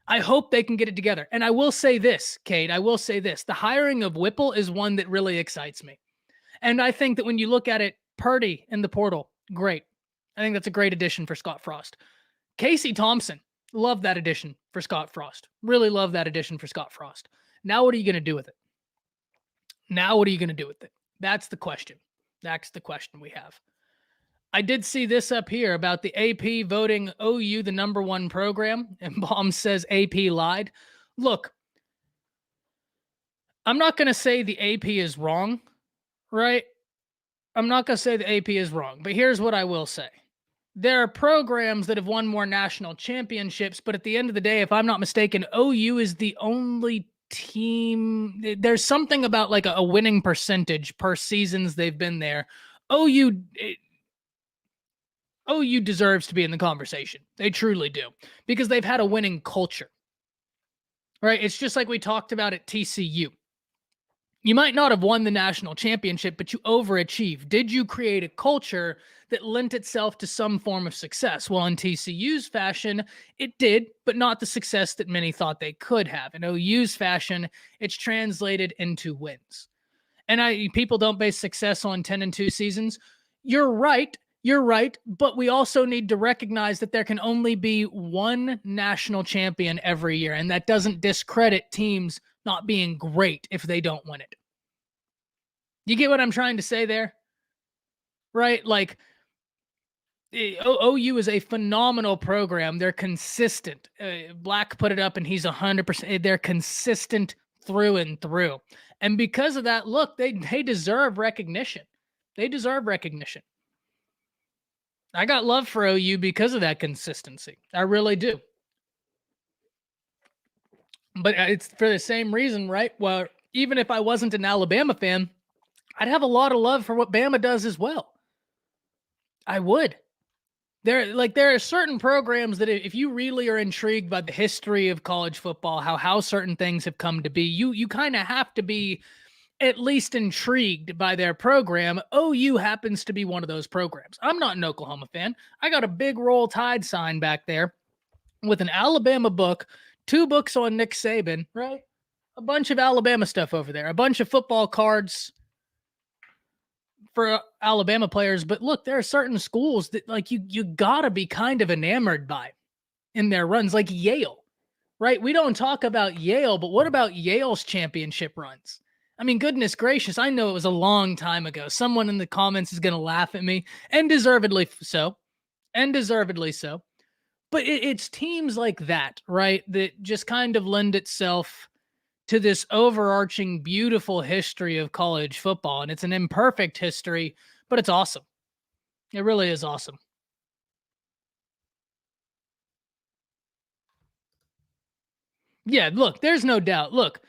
I hope they can get it together. And I will say this, Kate, I will say this. The hiring of Whipple is one that really excites me. And I think that when you look at it, Purdy in the portal, great. I think that's a great addition for Scott Frost. Casey Thompson, love that addition for Scott Frost. Really love that addition for Scott Frost. Now, what are you going to do with it? Now, what are you going to do with it? That's the question. That's the question we have. I did see this up here about the AP voting OU the number one program, and Baum says AP lied. Look, I'm not going to say the AP is wrong, right? I'm not going to say the AP is wrong, but here's what I will say. There are programs that have won more national championships, but at the end of the day, if I'm not mistaken, OU is the only team. There's something about like a winning percentage per seasons they've been there. OU deserves to be in the conversation. They truly do, because they've had a winning culture, right? It's just like we talked about at TCU. You might not have won the national championship, but you overachieved. Did you create a culture that lent itself to some form of success? Well, in TCU's fashion, it did, but not the success that many thought they could have. In OU's fashion, it's translated into wins. And people don't base success on 10-2 seasons. You're right. You're right. But we also need to recognize that there can only be one national champion every year. And that doesn't discredit teams not being great if they don't win it. You get what I'm trying to say there? Right? Like, OU is a phenomenal program. They're consistent. Black put it up and he's 100%. They're consistent through and through. And because of that, look, they deserve recognition. They deserve recognition. I got love for OU because of that consistency. I really do. But it's for the same reason, right? Well, even if I wasn't an Alabama fan, I'd have a lot of love for what Bama does as well. I would. There are certain programs that if you really are intrigued by the history of college football, how certain things have come to be, you kind of have to be at least intrigued by their program. OU happens to be one of those programs. I'm not an Oklahoma fan. I got a big Roll Tide sign back there with an Alabama book, 2 books on Nick Saban, right? A bunch of Alabama stuff over there, a bunch of football cards for Alabama players. But look, there are certain schools that like you gotta be kind of enamored by in their runs, like Yale, right? We don't talk about Yale, but what about Yale's championship runs? I mean, goodness gracious, I know it was a long time ago. Someone in the comments is going to laugh at me, and deservedly so. And deservedly so. But it's teams like that, right, that just kind of lend itself to this overarching, beautiful history of college football. And it's an imperfect history, but it's awesome. It really is awesome. Yeah, look, there's no doubt. Look,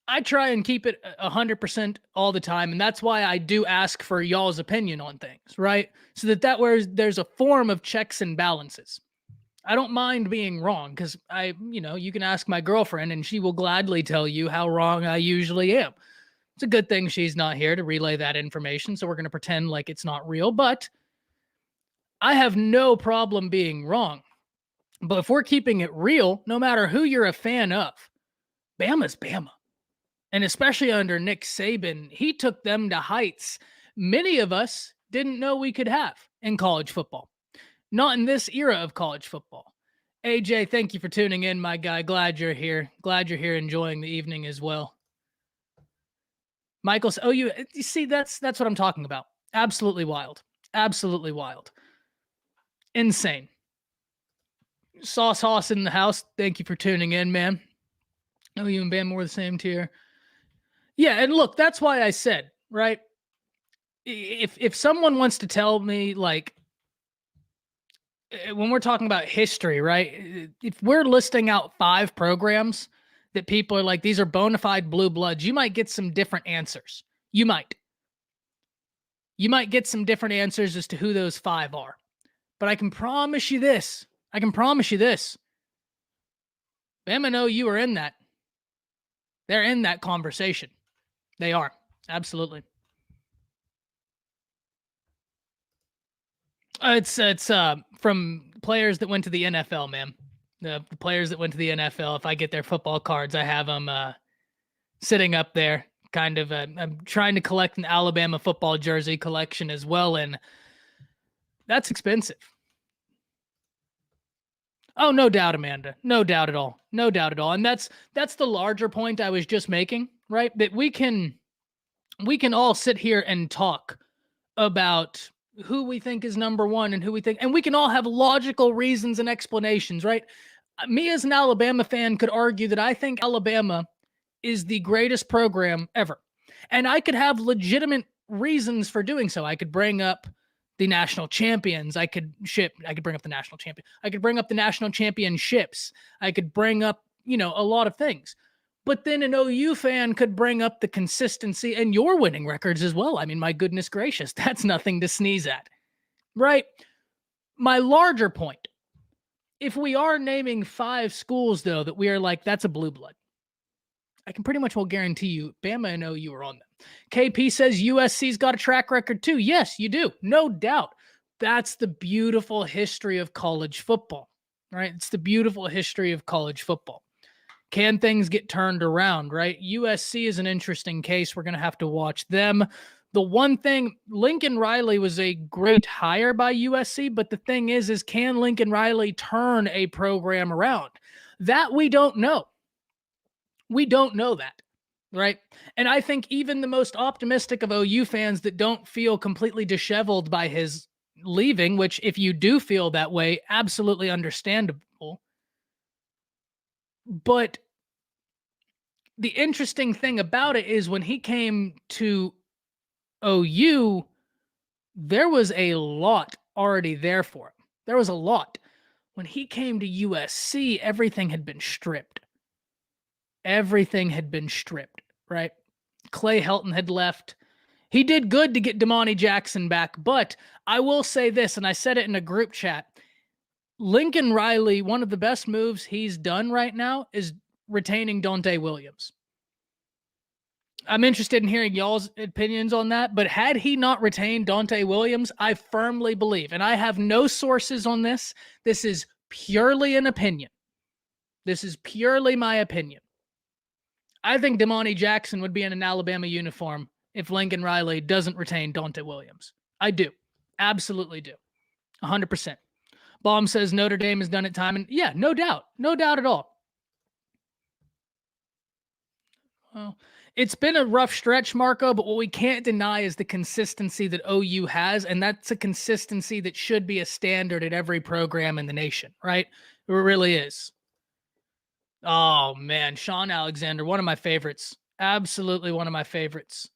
I try and keep it 100% all the time, and that's why I do ask for y'all's opinion on things, right? So that way there's a form of checks and balances. I don't mind being wrong because you can ask my girlfriend and she will gladly tell you how wrong I usually am. It's a good thing she's not here to relay that information, so we're going to pretend like it's not real, but I have no problem being wrong. But if we're keeping it real, no matter who you're a fan of, Bama's Bama. And especially under Nick Saban, he took them to heights many of us didn't know we could have in college football. Not in this era of college football. AJ, thank you for tuning in, my guy. Glad you're here. Glad you're here enjoying the evening as well. Michael's, you see, that's what I'm talking about. Absolutely wild. Absolutely wild. Insane. Sauce Hoss in the house. Thank you for tuning in, man. You and Bam were the same tier. Yeah, and look, that's why I said, right? If someone wants to tell me, like, when we're talking about history, right? If we're listing out 5 programs that people are like, these are bona fide blue bloods, you might get some different answers. You might get some different answers as to who those 5 are. But I can promise you this. Bama and OU are in that. They're in that conversation. They are. Absolutely. It's from players that went to the NFL, man. The players that went to the NFL. If I get their football cards, I have them sitting up there. Kind of. I'm trying to collect an Alabama football jersey collection as well, and that's expensive. Oh, no doubt, Amanda. No doubt at all. No doubt at all. And that's the larger point I was just making, right? That we can all sit here and talk about who we think is number one and who we think, and we can all have logical reasons and explanations, right? Me as an Alabama fan could argue that I think Alabama is the greatest program ever. And I could have legitimate reasons for doing so. I could bring up the national champions. I could bring up the national champion. I could bring up the national championships. I could bring up, a lot of things. But then an OU fan could bring up the consistency and your winning records as well. I mean, my goodness gracious, that's nothing to sneeze at, right? My larger point, if we are naming 5 schools, though, that we are like, that's a blue blood, I can pretty much will guarantee you Bama and OU are on them. KP says USC's got a track record too. Yes, you do. No doubt. That's the beautiful history of college football, right? It's the beautiful history of college football. Can things get turned around, right? USC is an interesting case. We're going to have to watch them. The one thing, Lincoln Riley was a great hire by USC, but the thing is can Lincoln Riley turn a program around? That we don't know. We don't know that, right? And I think even the most optimistic of OU fans that don't feel completely disheveled by his leaving, which if you do feel that way, absolutely understandable. But the interesting thing about it is when he came to OU, there was a lot already there for him. There was a lot. When he came to USC, everything had been stripped. Everything had been stripped, right? Clay Helton had left. He did good to get Damani Jackson back, but I will say this, and I said it in a group chat. Lincoln Riley, one of the best moves he's done right now is retaining Dante Williams. I'm interested in hearing y'all's opinions on that, but had he not retained Dante Williams, I firmly believe, and I have no sources on this, this is purely an opinion. This is purely my opinion. I think Damani Jackson would be in an Alabama uniform if Lincoln Riley doesn't retain Dante Williams. I do. Absolutely do. 100%. Baum says Notre Dame has done it time, and yeah, no doubt. No doubt at all. Well, it's been a rough stretch, Marco, but what we can't deny is the consistency that OU has, and that's a consistency that should be a standard at every program in the nation, right? It really is. Oh, man. Sean Alexander, one of my favorites. Absolutely one of my favorites.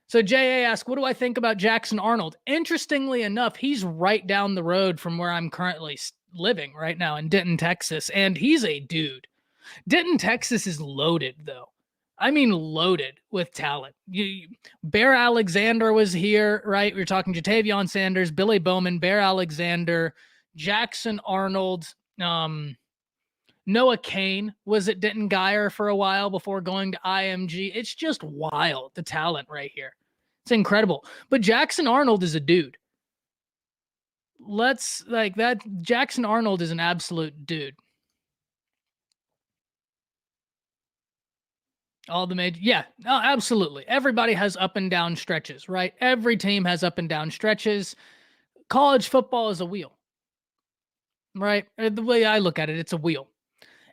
So J.A. asked, what do I think about Jackson Arnold? Interestingly enough, he's right down the road from where I'm currently living right now in Denton, Texas, and he's a dude. Denton, Texas is loaded, though. I mean, loaded with talent. Bear Alexander was here, right? We were talking Jatavion Sanders, Billy Bowman, Bear Alexander, Jackson Arnold, Noah Kane was at Denton Geyer for a while before going to IMG. It's just wild, the talent right here. It's incredible. But Jackson Arnold is a dude. Jackson Arnold is an absolute dude. All the major, yeah, no, absolutely. Everybody has up and down stretches, right? Every team has up and down stretches. College football is a wheel, right? The way I look at it, it's a wheel.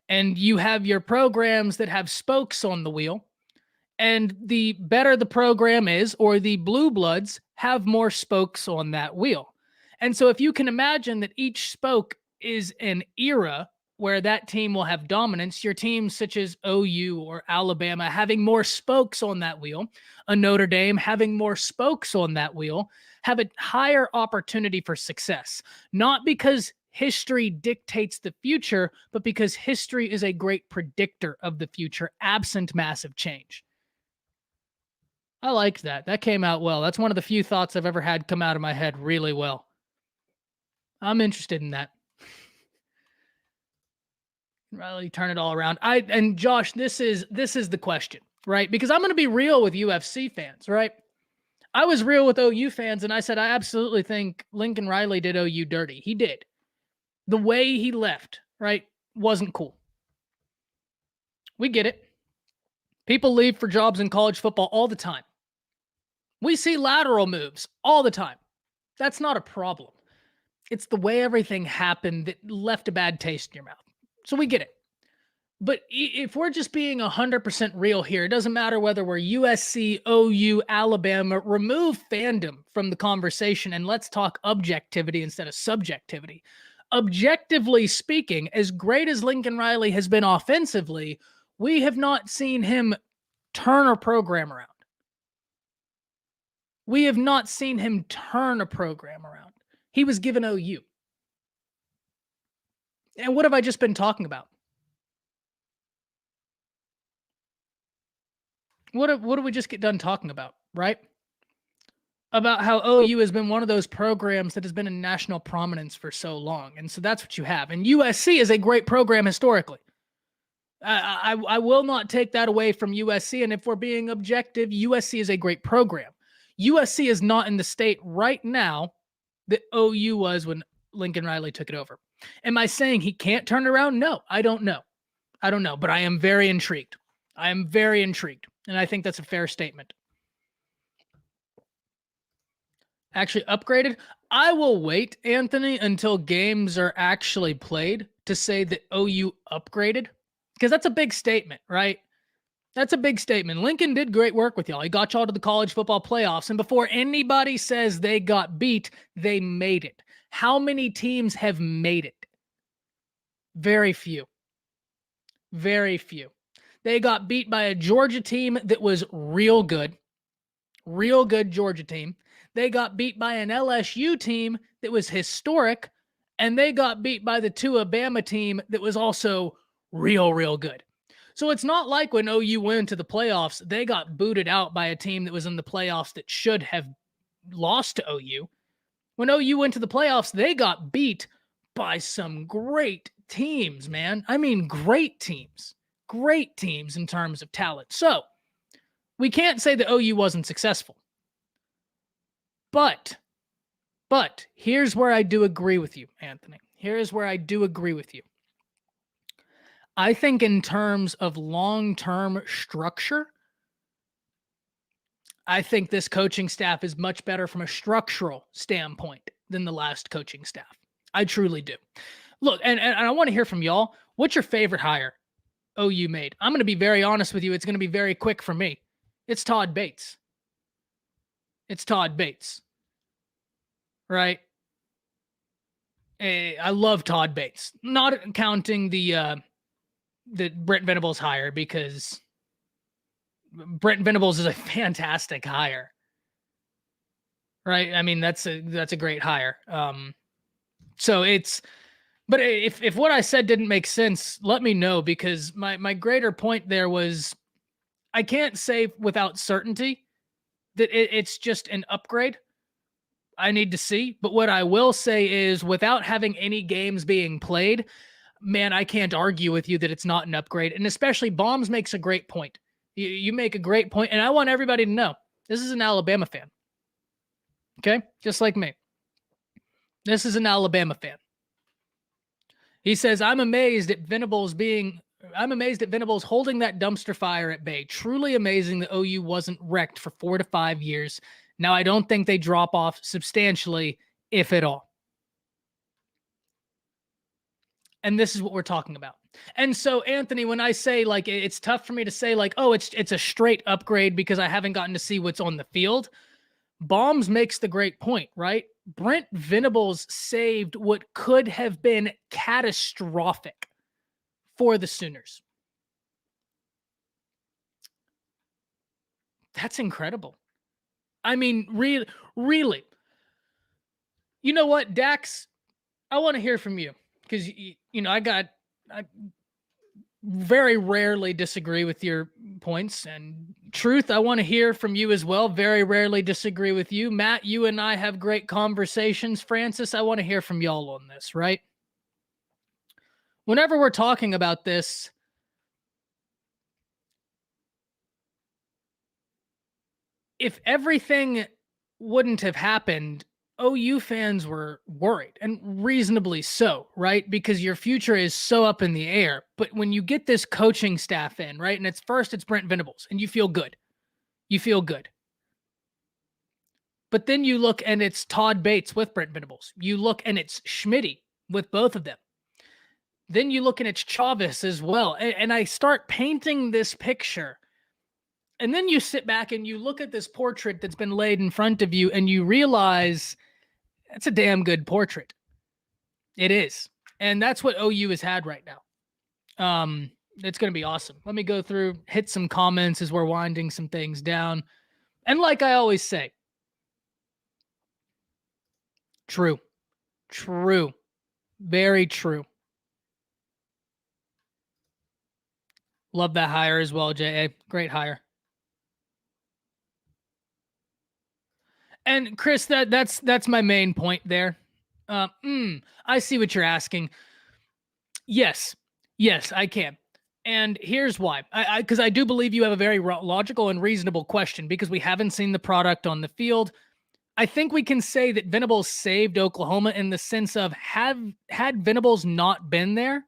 And you have your programs that have spokes on the wheel. And the better the program is, or the blue bloods have more spokes on that wheel. And so if you can imagine that each spoke is an era where that team will have dominance, your teams such as OU or Alabama having more spokes on that wheel, a Notre Dame having more spokes on that wheel, have a higher opportunity for success. Not because history dictates the future, but because history is a great predictor of the future, absent massive change. I liked that. That came out well. That's one of the few thoughts I've ever had come out of my head really well. I'm interested in that. Really turn it all around. And Josh, this is the question, right? Because I'm going to be real with UFC fans, right? I was real with OU fans, and I said I absolutely think Lincoln Riley did OU dirty. He did. The way he left, right, wasn't cool. We get it. People leave for jobs in college football all the time. We see lateral moves all the time. That's not a problem. It's the way everything happened that left a bad taste in your mouth. So we get it. But if we're just being 100% real here, it doesn't matter whether we're USC, OU, Alabama, remove fandom from the conversation and let's talk objectivity instead of subjectivity. Objectively speaking, as great as Lincoln Riley has been offensively, we have not seen him turn a program around. We have not seen him turn a program around. He was given OU. And what have I just been talking about? What did we just get done talking about, right? About how OU has been one of those programs that has been in national prominence for so long. And so that's what you have. And USC is a great program historically. I will not take that away from USC. And if we're being objective, USC is a great program. USC is not in the state right now that OU was when Lincoln Riley took it over. Am I saying he can't turn it around? No, I don't know. But I am very intrigued. And I think that's a fair statement. Actually upgraded? I will wait, Anthony, until games are actually played to say that OU upgraded. Because that's a big statement, right? That's a big statement. Lincoln did great work with y'all. He got y'all to the college football playoffs. And before anybody says they got beat, they made it. How many teams have made it? Very few. Very few. They got beat by a Georgia team that was real good. Real good Georgia team. They got beat by an LSU team that was historic. And they got beat by the Bama team that was also real good. So it's not like when OU went to the playoffs, they got booted out by a team that was in the playoffs that should have lost to OU. When OU went to the playoffs, they got beat by some great teams, man. I mean, great teams in terms of talent. So we can't say that OU wasn't successful. But here's where I do agree with you, Anthony. Here's where I do agree with you. I think in terms of long-term structure, I think this coaching staff is much better from a structural standpoint than the last coaching staff. I truly do. Look, and I want to hear from y'all. What's your favorite hire OU made? I'm going to be very honest with you. It's going to be very quick for me. It's Todd Bates. Right? I love Todd Bates. Not counting the Brent Venables hire, because Brent Venables is a fantastic hire. Right? I mean, that's a great hire. So but if what I said didn't make sense, let me know, because my greater point there was I can't say without certainty that it's just an upgrade. I need to see. But what I will say is, without having any games being played, man, I can't argue with you that it's not an upgrade. And especially Bombs makes a great point. You make a great point, and I want everybody to know this is an Alabama fan. Okay? Just like me. This is an Alabama fan. He says, I'm amazed at Venables holding that dumpster fire at bay. Truly amazing that OU wasn't wrecked for 4 to 5 years. Now, I don't think they drop off substantially, if at all. And this is what we're talking about. And so, Anthony, when I say, like, it's tough for me to say, like, oh, it's a straight upgrade because I haven't gotten to see what's on the field. Bombs makes the great point, right? Brent Venables saved what could have been catastrophic for the Sooners. That's incredible. I mean, really. You know what, Dax? I want to hear from you, because, you know, very rarely disagree with your points. And Truth, I want to hear from you as well. Very rarely disagree with you. Matt, you and I have great conversations. Francis, I want to hear from y'all on this, right? Whenever we're talking about this, if everything wouldn't have happened, OU fans were worried, and reasonably so, right? Because your future is so up in the air. But when you get this coaching staff in, right, and it's Brent Venables, and you feel good. You feel good. But then you look and it's Todd Bates with Brent Venables. You look and it's Schmitty with both of them. Then you look and it's Chavez as well. And I start painting this picture. And then you sit back and you look at this portrait that's been laid in front of you and you realize it's a damn good portrait. It is. And that's what OU has had right now. It's going to be awesome. Let me go through, hit some comments as we're winding some things down. And like I always say, true. Very true. Love that hire as well, JA. Great hire. And Chris, that's my main point there. I see what you're asking. Yes, I can. And here's why. Because I do believe you have a very logical and reasonable question because we haven't seen the product on the field. I think we can say that Venables saved Oklahoma in the sense of had Venables not been there,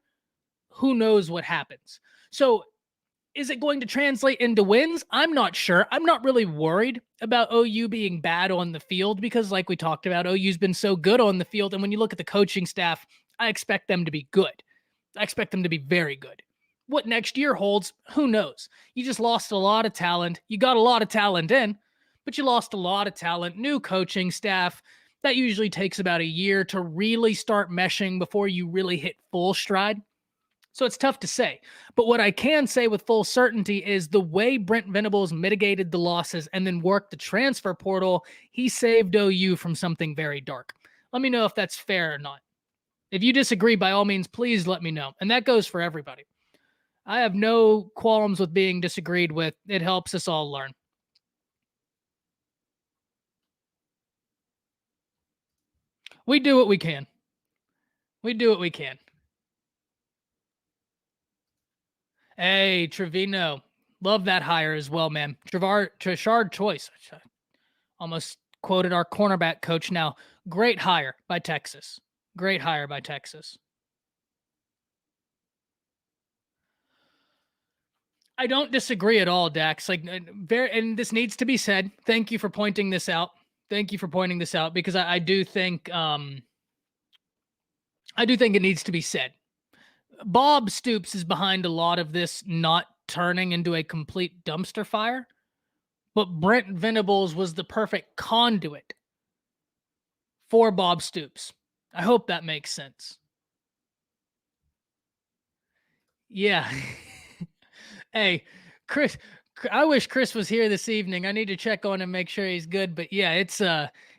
who knows what happens. So is it going to translate into wins? I'm not sure. I'm not really worried about OU being bad on the field because, like we talked about, OU's been so good on the field. And when you look at the coaching staff, I expect them to be good. I expect them to be very good. What next year holds, who knows? You just lost a lot of talent. You got a lot of talent in, but you lost a lot of talent. New coaching staff. That usually takes about a year to really start meshing before you really hit full stride. So it's tough to say. But what I can say with full certainty is the way Brent Venables mitigated the losses and then worked the transfer portal, he saved OU from something very dark. Let me know if that's fair or not. If you disagree, by all means, please let me know. And that goes for everybody. I have no qualms with being disagreed with. It helps us all learn. We do what we can. Hey, Trevino. Love that hire as well, man. Treshard Choice. Almost quoted our cornerback coach now. Great hire by Texas. I don't disagree at all, Dax. And this needs to be said. Thank you for pointing this out. Because I do think it needs to be said. Bob Stoops is behind a lot of this not turning into a complete dumpster fire, but Brent Venables was the perfect conduit for Bob Stoops. I hope that makes sense. Yeah. Hey, Chris, I wish Chris was here this evening. I need to check on him, make sure he's good. But yeah,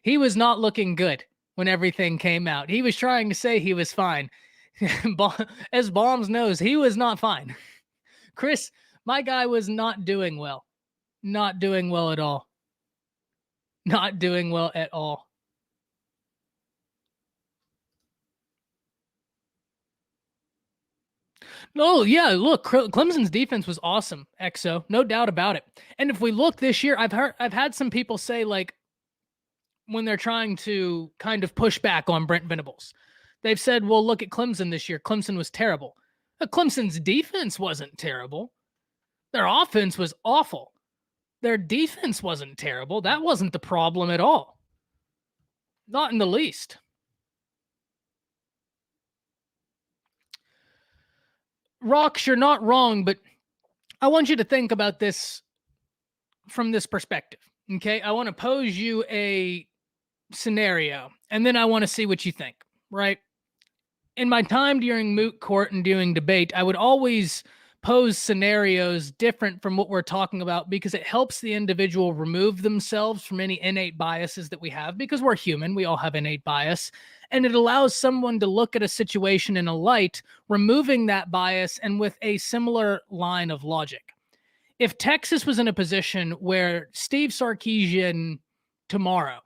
he was not looking good when everything came out. He was trying to say he was fine. As Bombs knows, he was not fine. Chris, my guy was not doing well. Not doing well at all. No, yeah, look, Clemson's defense was awesome, EXO, no doubt about it. And if we look this year, I've had some people say, like, when they're trying to kind of push back on Brent Venables, they've said, well, look at Clemson this year. Clemson was terrible. But Clemson's defense wasn't terrible. Their offense was awful. Their defense wasn't terrible. That wasn't the problem at all. Not in the least. Rocks, you're not wrong, but I want you to think about this from this perspective. Okay. I want to pose you a scenario and then I want to see what you think, right? In my time during moot court and doing debate, I would always pose scenarios different from what we're talking about because it helps the individual remove themselves from any innate biases that we have, because we're human. We all have innate bias. And it allows someone to look at a situation in a light, removing that bias and with a similar line of logic. If Texas was in a position where Steve Sarkisian tomorrow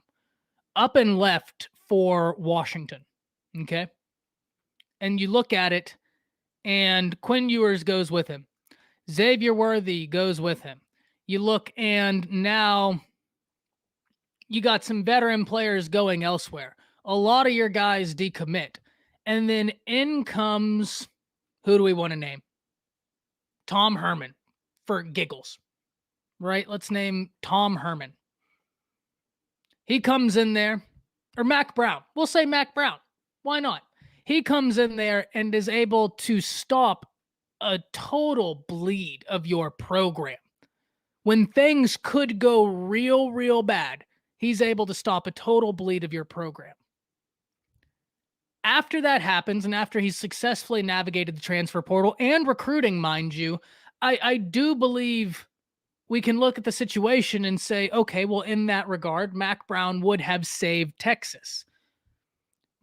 up and left for Washington, okay, and you look at it and Quinn Ewers goes with him, Xavier Worthy goes with him. You look and now you got some veteran players going elsewhere. A lot of your guys decommit. And then in comes, who do we want to name? Tom Herman for giggles, right? Let's name Tom Herman. He comes in there, or Mac Brown. We'll say Mac Brown. Why not? He comes in there and is able to stop a total bleed of your program. When things could go real, real bad, he's able to stop a total bleed of your program. After that happens, and after he's successfully navigated the transfer portal and recruiting, mind you, I do believe we can look at the situation and say, okay, well, in that regard, Mac Brown would have saved Texas.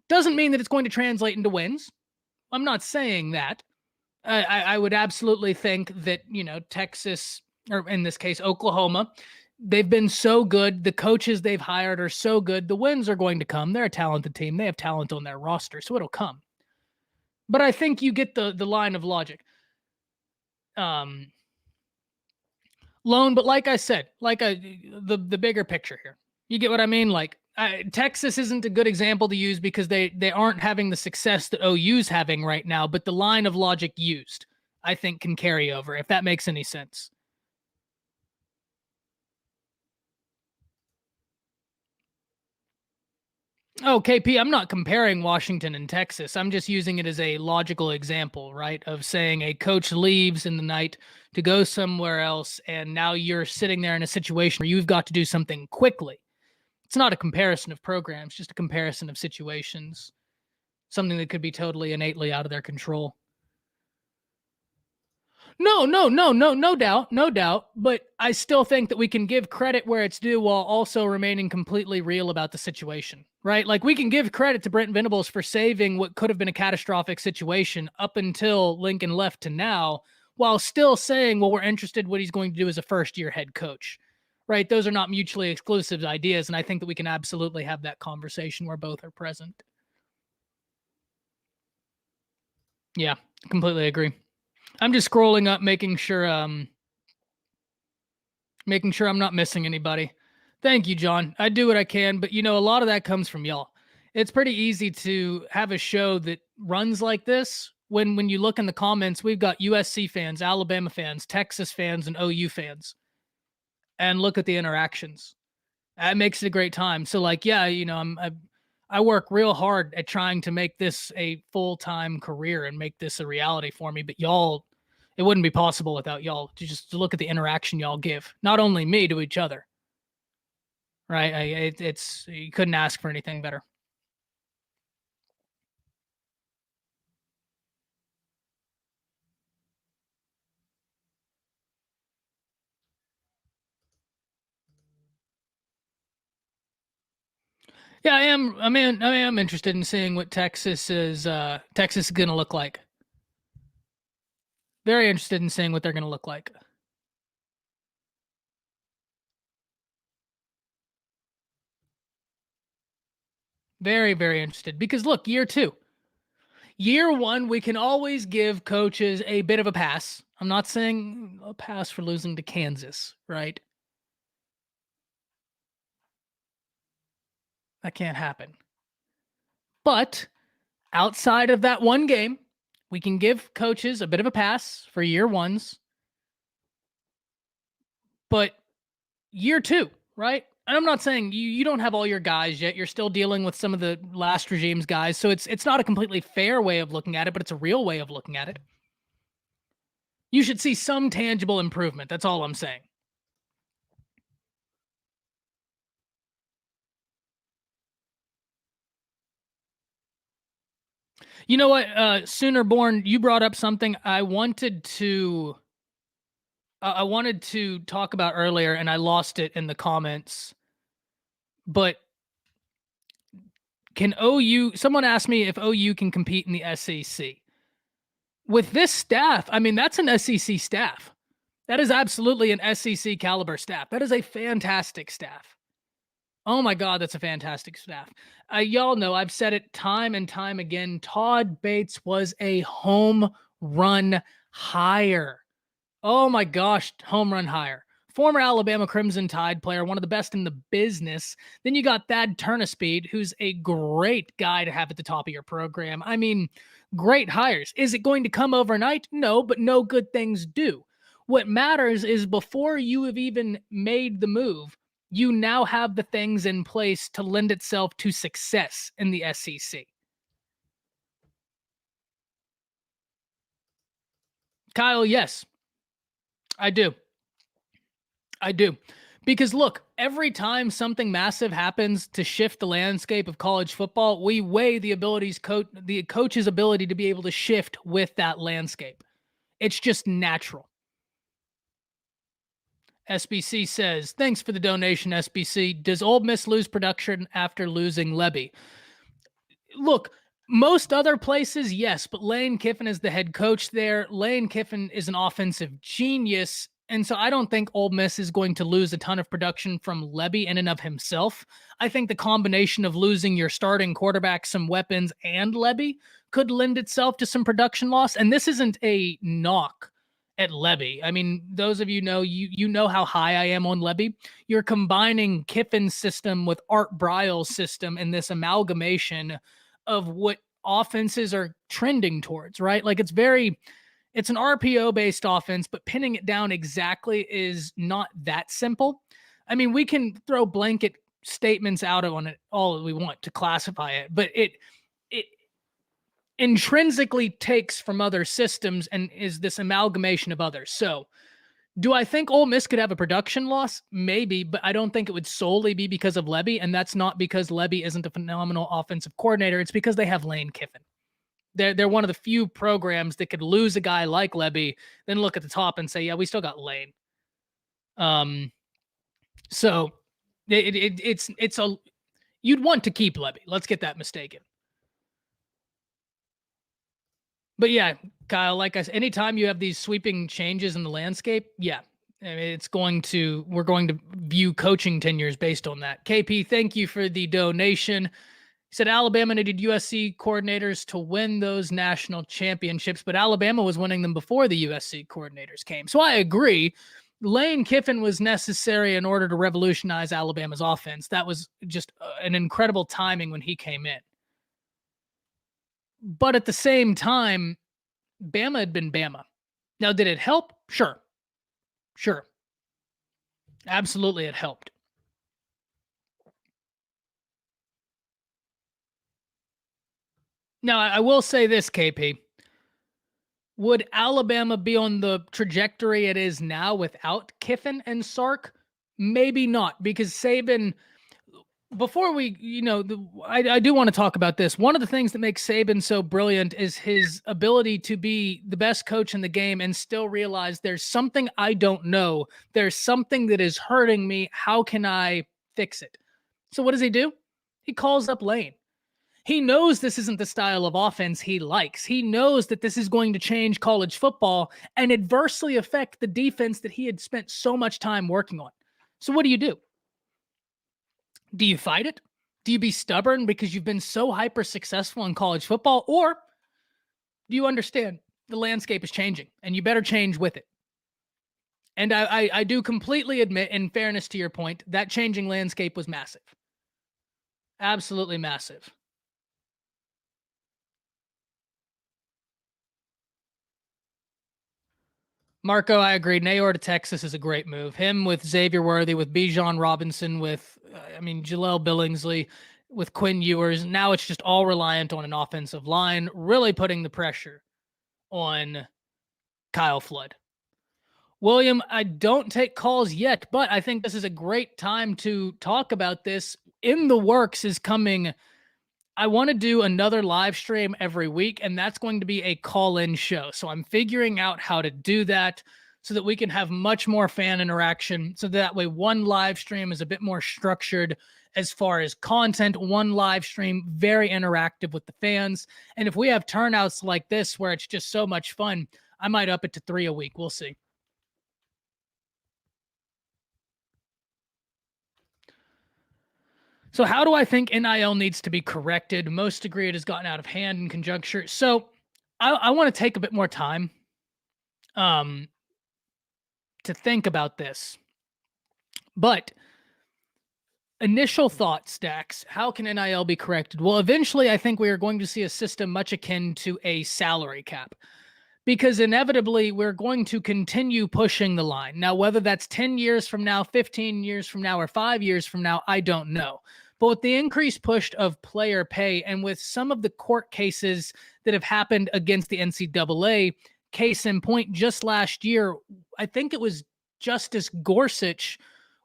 Doesn't mean that it's going to translate into wins. I'm not saying that. I would absolutely think that, Texas, or in this case, Oklahoma, they've been so good. The coaches they've hired are so good. The wins are going to come. They're a talented team. They have talent on their roster, so it'll come. But I think you get the line of logic. Lone, but like I said, the bigger picture here. You get what I mean? Texas isn't a good example to use because they aren't having the success that OU's having right now, but the line of logic used, I think, can carry over, if that makes any sense. Oh, KP, I'm not comparing Washington and Texas. I'm just using it as a logical example, right? Of saying a coach leaves in the night to go somewhere else, and now you're sitting there in a situation where you've got to do something quickly. It's not a comparison of programs, just a comparison of situations. Something that could be totally innately out of their control. No doubt, no doubt. But I still think that we can give credit where it's due while also remaining completely real about the situation, right? Like, we can give credit to Brent Venables for saving what could have been a catastrophic situation up until Lincoln left to now, while still saying, well, we're interested in what he's going to do as a first-year head coach, right? Those are not mutually exclusive ideas, and I think that we can absolutely have that conversation where both are present. Yeah, completely agree. I'm just scrolling up, making sure I'm not missing anybody. Thank you, John. I do what I can, but a lot of that comes from y'all. It's pretty easy to have a show that runs like this when you look in the comments. We've got USC fans, Alabama fans, Texas fans, and OU fans, and look at the interactions. That makes it a great time. So, I work real hard at trying to make this a full-time career and make this a reality for me. But y'all, it wouldn't be possible without y'all. To look at the interaction y'all give, not only me, to each other. Right? It's you couldn't ask for anything better. Yeah, I am. I am interested in seeing what Texas is going to look like. Very interested in seeing what they're going to look like. Very, very interested. Because look, year one, we can always give coaches a bit of a pass. I'm not saying a pass for losing to Kansas, right? That can't happen. But outside of that one game, we can give coaches a bit of a pass for year ones. But year two, right? And I'm not saying you don't have all your guys yet. You're still dealing with some of the last regime's guys. So it's not a completely fair way of looking at it, but it's a real way of looking at it. You should see some tangible improvement. That's all I'm saying. You know what, Sooner Born, you brought up something I wanted to talk about earlier, and I lost it in the comments. But can OU? Someone asked me if OU can compete in the SEC with this staff. I mean, that's an SEC staff. That is absolutely an SEC caliber staff. That is a fantastic staff. Oh my God, that's a fantastic staff. Y'all know I've said it time and time again. Todd Bates was a home run hire. Oh my gosh, home run hire. Former Alabama Crimson Tide player, one of the best in the business. Then you got Thad Turnaspeed, who's a great guy to have at the top of your program. I mean, great hires. Is it going to come overnight? No, but no good things do. What matters is before you have even made the move, you now have the things in place to lend itself to success in the SEC. Kyle, yes, I do. I do. Because look, every time something massive happens to shift the landscape of college football, we weigh the coach's ability to be able to shift with that landscape. It's just natural. SBC says, thanks for the donation, SBC. Does Ole Miss lose production after losing Lebby? Look, most other places, yes, but Lane Kiffin is the head coach there. Lane Kiffin is an offensive genius. And so I don't think Ole Miss is going to lose a ton of production from Lebby in and of himself. I think the combination of losing your starting quarterback, some weapons, and Lebby could lend itself to some production loss. And this isn't a knock at Lebby. I mean, those of you know, you know how high I am on Lebby. You're combining Kiffin's system with Art Briles' system in this amalgamation of what offenses are trending towards, right? Like it's an RPO based offense, but pinning it down exactly is not that simple. I mean, we can throw blanket statements out on it all we want to classify it, but it intrinsically takes from other systems and is this amalgamation of others. So do I think Ole Miss could have a production loss? Maybe, but I don't think it would solely be because of Lebby. And that's not because Lebby isn't a phenomenal offensive coordinator. It's because they have Lane Kiffin. They're one of the few programs that could lose a guy like Lebby, then look at the top and say, yeah, we still got Lane. So you'd want to keep Lebby. Let's get that mistaken. But yeah, Kyle, like I said, anytime you have these sweeping changes in the landscape, yeah, I mean, we're going to view coaching tenures based on that. KP, thank you for the donation. He said Alabama needed USC coordinators to win those national championships, but Alabama was winning them before the USC coordinators came. So I agree. Lane Kiffin was necessary in order to revolutionize Alabama's offense. That was just an incredible timing when he came in. But at the same time, Bama had been Bama. Now, did it help? Sure. Absolutely, it helped. Now, I will say this, KP. Would Alabama be on the trajectory it is now without Kiffin and Sark? Maybe not, because Saban, before we, I do want to talk about this. One of the things that makes Saban so brilliant is his ability to be the best coach in the game and still realize there's something I don't know. There's something that is hurting me. How can I fix it? So what does he do? He calls up Lane. He knows this isn't the style of offense he likes. He knows that this is going to change college football and adversely affect the defense that he had spent so much time working on. So what do? Do you fight it? Do you be stubborn because you've been so hyper successful in college football? Or do you understand the landscape is changing and you better change with it? And I do completely admit, in fairness to your point, that changing landscape was massive. Absolutely massive. Marco, I agree. Nayor to Texas is a great move. Him with Xavier Worthy, with Bijan Robinson, with, Jaleel Billingsley, with Quinn Ewers. Now it's just all reliant on an offensive line, really putting the pressure on Kyle Flood. William, I don't take calls yet, but I think this is a great time to talk about this. In the works is coming I want to do another live stream every week, and that's going to be a call-in show. So I'm figuring out how to do that so that we can have much more fan interaction. So that way one live stream is a bit more structured as far as content, one live stream, very interactive with the fans. And if we have turnouts like this, where it's just so much fun, I might up it to 3 a week. We'll see. So how do I think NIL needs to be corrected? Most agree it has gotten out of hand in conjuncture. So I want to take a bit more time to think about this. But initial thought stacks, how can NIL be corrected? Well, eventually I think we are going to see a system much akin to a salary cap, because inevitably we're going to continue pushing the line. Now, whether that's 10 years from now, 15 years from now, or 5 years from now, I don't know. But with the increased push of player pay and with some of the court cases that have happened against the NCAA, case in point, just last year, I think it was Justice Gorsuch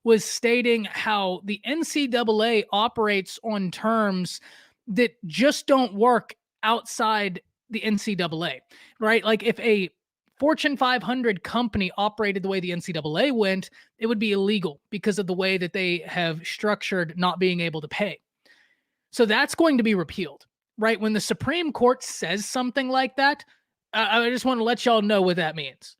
was stating how the NCAA operates on terms that just don't work outside the NCAA, right? Like if a Fortune 500 company operated the way the NCAA went, it would be illegal because of the way that they have structured not being able to pay. So that's going to be repealed, right? When the Supreme Court says something like that, I just want to let y'all know what that means.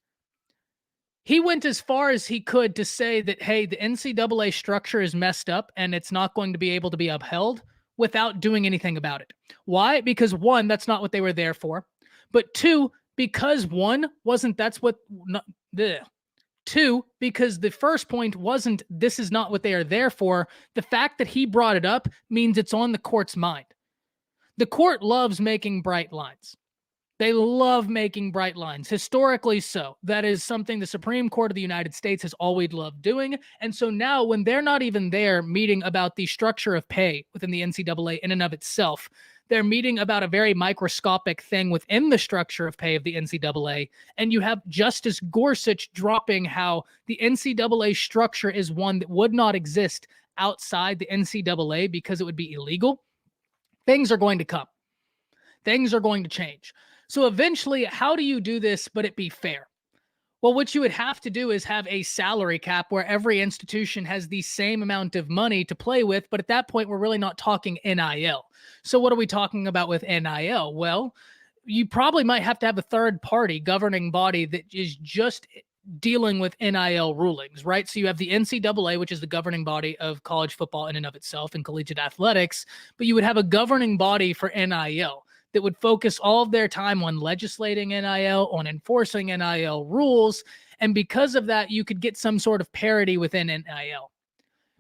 He went as far as he could to say that, hey, the NCAA structure is messed up and it's not going to be able to be upheld without doing anything about it. Why? Because one, that's not what they were there for. But two, because Two, because the first point wasn't, this is not what they are there for. The fact that he brought it up means it's on the court's mind. The court loves making bright lines. They love making bright lines, historically so. That is something the Supreme Court of the United States has always loved doing. And so now when they're not even there meeting about the structure of pay within the NCAA in and of itself, they're meeting about a very microscopic thing within the structure of pay of the NCAA. And you have Justice Gorsuch dropping how the NCAA structure is one that would not exist outside the NCAA because it would be illegal. Things are going to come. Things are going to change. So eventually, how do you do this but it be fair? Well, what you would have to do is have a salary cap where every institution has the same amount of money to play with. But at that point, we're really not talking NIL. So what are we talking about with NIL? Well, you probably might have to have a third party governing body that is just dealing with NIL rulings, right? So you have the NCAA, which is the governing body of college football in and of itself and collegiate athletics, but you would have a governing body for NIL that would focus all of their time on legislating NIL, on enforcing NIL rules. And because of that, you could get some sort of parity within NIL.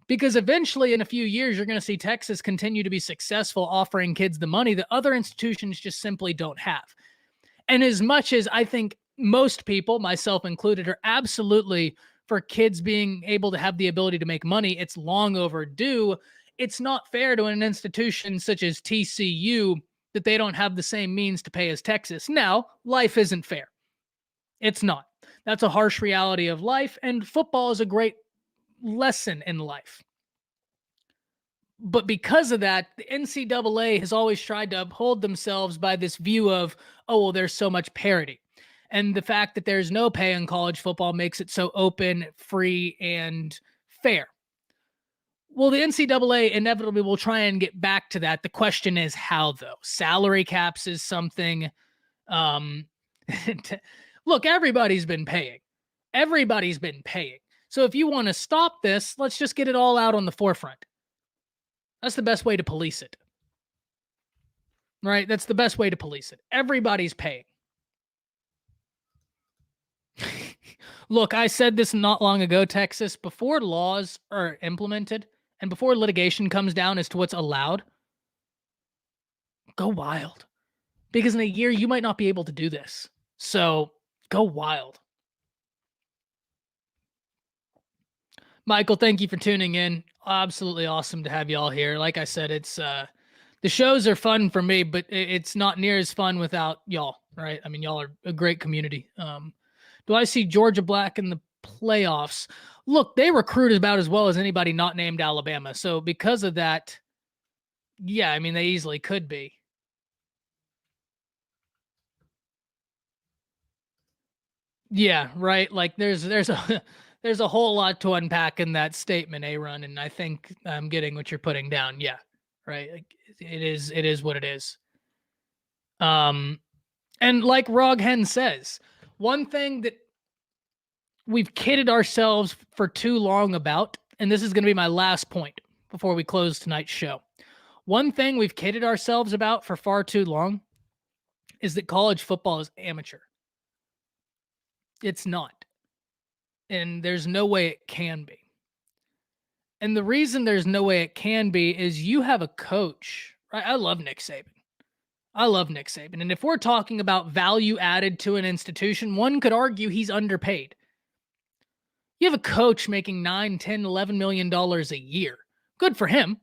Because eventually, in a few years, you're going to see Texas continue to be successful offering kids the money that other institutions just simply don't have. And as much as I think most people, myself included, are absolutely for kids being able to have the ability to make money, it's long overdue. It's not fair to an institution such as TCU that they don't have the same means to pay as Texas. Now, life isn't fair. It's not. That's a harsh reality of life, and football is a great lesson in life. But because of that, the NCAA has always tried to uphold themselves by this view of, oh, well, there's so much parity. And the fact that there's no pay in college football makes it so open, free, and fair. Well, the NCAA inevitably will try and get back to that. The question is how, though? Salary caps is something. Look, everybody's been paying. Everybody's been paying. So if you want to stop this, let's just get it all out on the forefront. That's the best way to police it. Right? That's the best way to police it. Everybody's paying. Look, I said this not long ago, Texas, before laws are implemented and before litigation comes down as to what's allowed, go wild. Because in a year, you might not be able to do this. So go wild. Michael, thank you for tuning in. Absolutely awesome to have you all here. Like I said, it's the shows are fun for me, but it's not near as fun without y'all, right? I mean, y'all are a great community. Do I see Georgia Black in the playoffs? Look, they recruit about as well as anybody not named Alabama. So because of that, Yeah, I mean, they easily could be. Yeah, right. Like there's a there's a whole lot to unpack in that statement, Aaron, and I think I'm getting what you're putting down. Yeah, right. Like it is what it is. Um, and like Roghen says, one thing that we've kidded ourselves for too long about, and this is going to be my last point before we close tonight's show. One thing we've kidded ourselves about for far too long is that college football is amateur. It's not. And there's no way it can be. And the reason there's no way it can be is you have a coach, right? I love Nick Saban. I love Nick Saban. And if we're talking about value added to an institution, one could argue he's underpaid. You have a coach making $9, $10, $11 million a year. Good for him.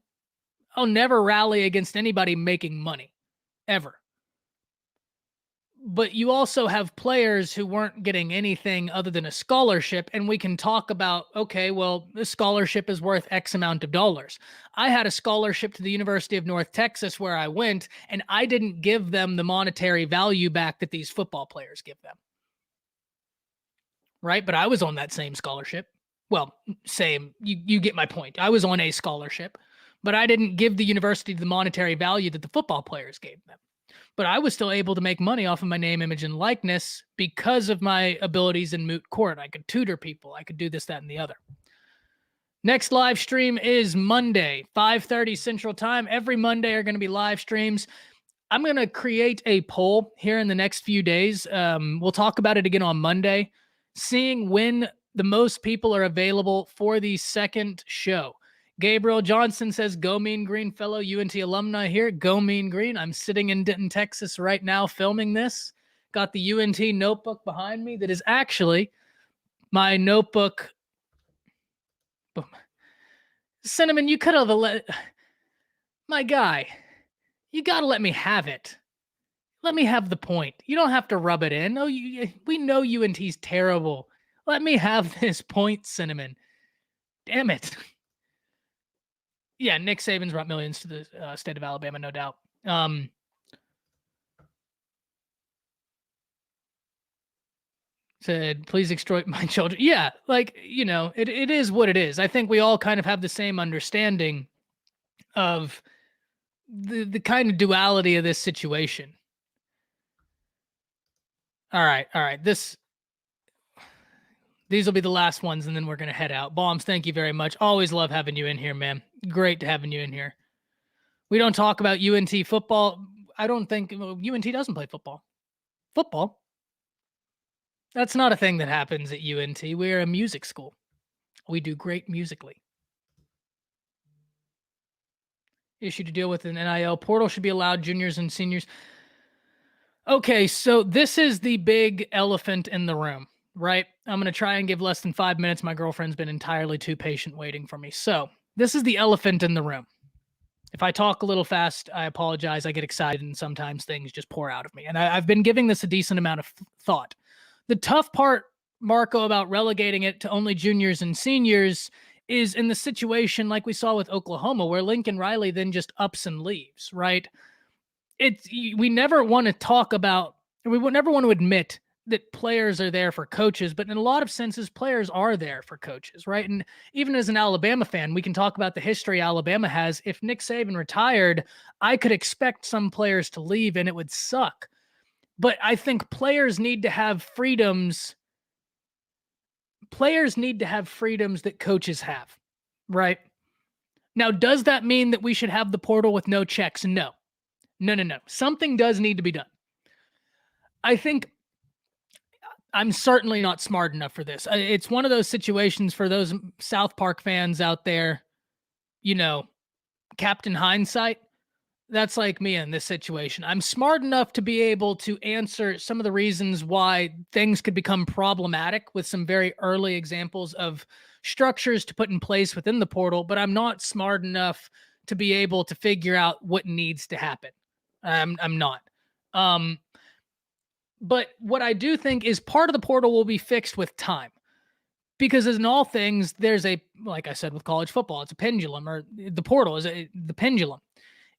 I'll never rally against anybody making money, ever. But you also have players who weren't getting anything other than a scholarship. And we can talk about, okay, well, this scholarship is worth X amount of dollars. I had a scholarship to the University of North Texas where I went, and I didn't give them the monetary value back that these football players give them. Right? But I was on that same scholarship. Well, same. You get my point. I was on a scholarship, but I didn't give the university the monetary value that the football players gave them. But I was still able to make money off of my name, image, and likeness because of my abilities in moot court. I could tutor people. I could do this, that, and the other. Next live stream is Monday, 5:30 Central Time. Every Monday are going to be live streams. I'm going to create a poll here in the next few days. We'll talk about it again on Monday, seeing when the most people are available for the second show. Gabriel Johnson says, go Mean Green, fellow UNT alumni here. Go Mean Green. I'm sitting in Denton, Texas right now filming this. Got the UNT notebook behind me that is actually my notebook. Cinnamon, you could have let my guy, you got to let me have it. Let me have the point. You don't have to rub it in. Oh, we know UNT's terrible. Let me have this point, Cinnamon. Damn it. Yeah, Nick Saban's brought millions to the state of Alabama, no doubt. Said, please exploit my children. Yeah, like, it is what it is. I think we all kind of have the same understanding of the kind of duality of this situation. All right. These will be the last ones, and then we're going to head out. Bombs, thank you very much. Always love having you in here, man. Great having you in here. We don't talk about UNT football. I don't think UNT doesn't play football. Football? That's not a thing that happens at UNT. We're a music school. We do great musically. Issue to deal with an NIL portal should be allowed juniors and seniors. Okay, so this is the big elephant in the room. Right? I'm going to try and give less than 5 minutes. My girlfriend's been entirely too patient waiting for me. So this is the elephant in the room. If I talk a little fast, I apologize. I get excited and sometimes things just pour out of me. And I've been giving this a decent amount of thought. The tough part, Marco, about relegating it to only juniors and seniors is in the situation like we saw with Oklahoma, where Lincoln Riley then just ups and leaves, right? We never want to talk about, we would never want to admit that players are there for coaches, but in a lot of senses, players are there for coaches, right? And even as an Alabama fan, we can talk about the history Alabama has. If Nick Saban retired, I could expect some players to leave and it would suck. But I think players need to have freedoms. Players need to have freedoms that coaches have, right? Now, does that mean that we should have the portal with no checks? No. Something does need to be done. I think I'm certainly not smart enough for this. It's one of those situations for those South Park fans out there, Captain Hindsight. That's like me in this situation. I'm smart enough to be able to answer some of the reasons why things could become problematic with some very early examples of structures to put in place within the portal, but I'm not smart enough to be able to figure out what needs to happen. I'm not. But what I do think is part of the portal will be fixed with time. Because as in all things, there's like I said with college football, it's a pendulum, or the portal is the pendulum.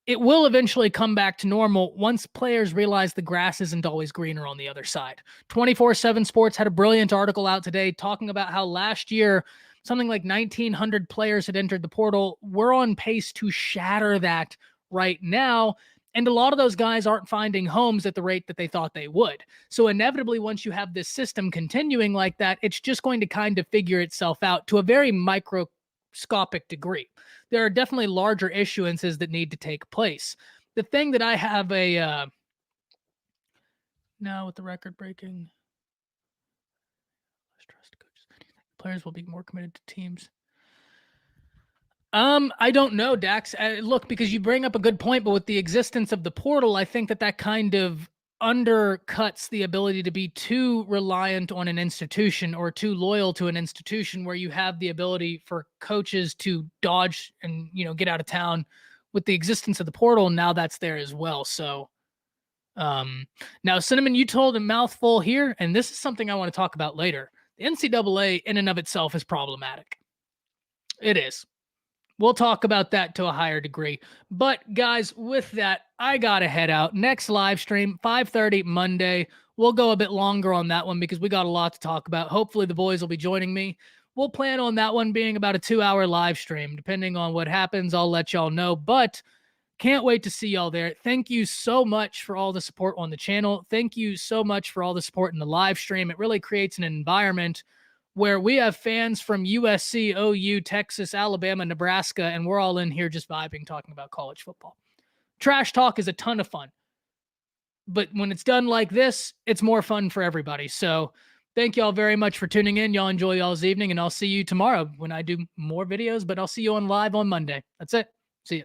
it will eventually come back to normal once players realize the grass isn't always greener on the other side. 24/7 Sports had a brilliant article out today talking about how last year something like 1,900 players had entered the portal. We're on pace to shatter that right now. And a lot of those guys aren't finding homes at the rate that they thought they would. So inevitably, once you have this system continuing like that, it's just going to kind of figure itself out to a very microscopic degree. There are definitely larger issuances that need to take place. The thing that I have now with the record breaking, players will be more committed to teams. I don't know, Dax. Look, because you bring up a good point, but with the existence of the portal, I think that kind of undercuts the ability to be too reliant on an institution or too loyal to an institution where you have the ability for coaches to dodge and, get out of town. With the existence of the portal, now that's there as well. So, now, Cinnamon, you told a mouthful here, and this is something I want to talk about later. The NCAA in and of itself is problematic. It is. We'll talk about that to a higher degree. But guys, with that, I got to head out. Next live stream, 5:30 Monday. We'll go a bit longer on that one because we got a lot to talk about. Hopefully the boys will be joining me. We'll plan on that one being about a 2-hour live stream. Depending on what happens, I'll let y'all know. But can't wait to see y'all there. Thank you so much for all the support on the channel. Thank you so much for all the support in the live stream. It really creates an environment where we have fans from USC, OU, Texas, Alabama, Nebraska, and we're all in here just vibing, talking about college football. Trash talk is a ton of fun. But when it's done like this, it's more fun for everybody. So thank y'all very much for tuning in. Y'all enjoy y'all's evening, and I'll see you tomorrow when I do more videos, but I'll see you on live on Monday. That's it. See you.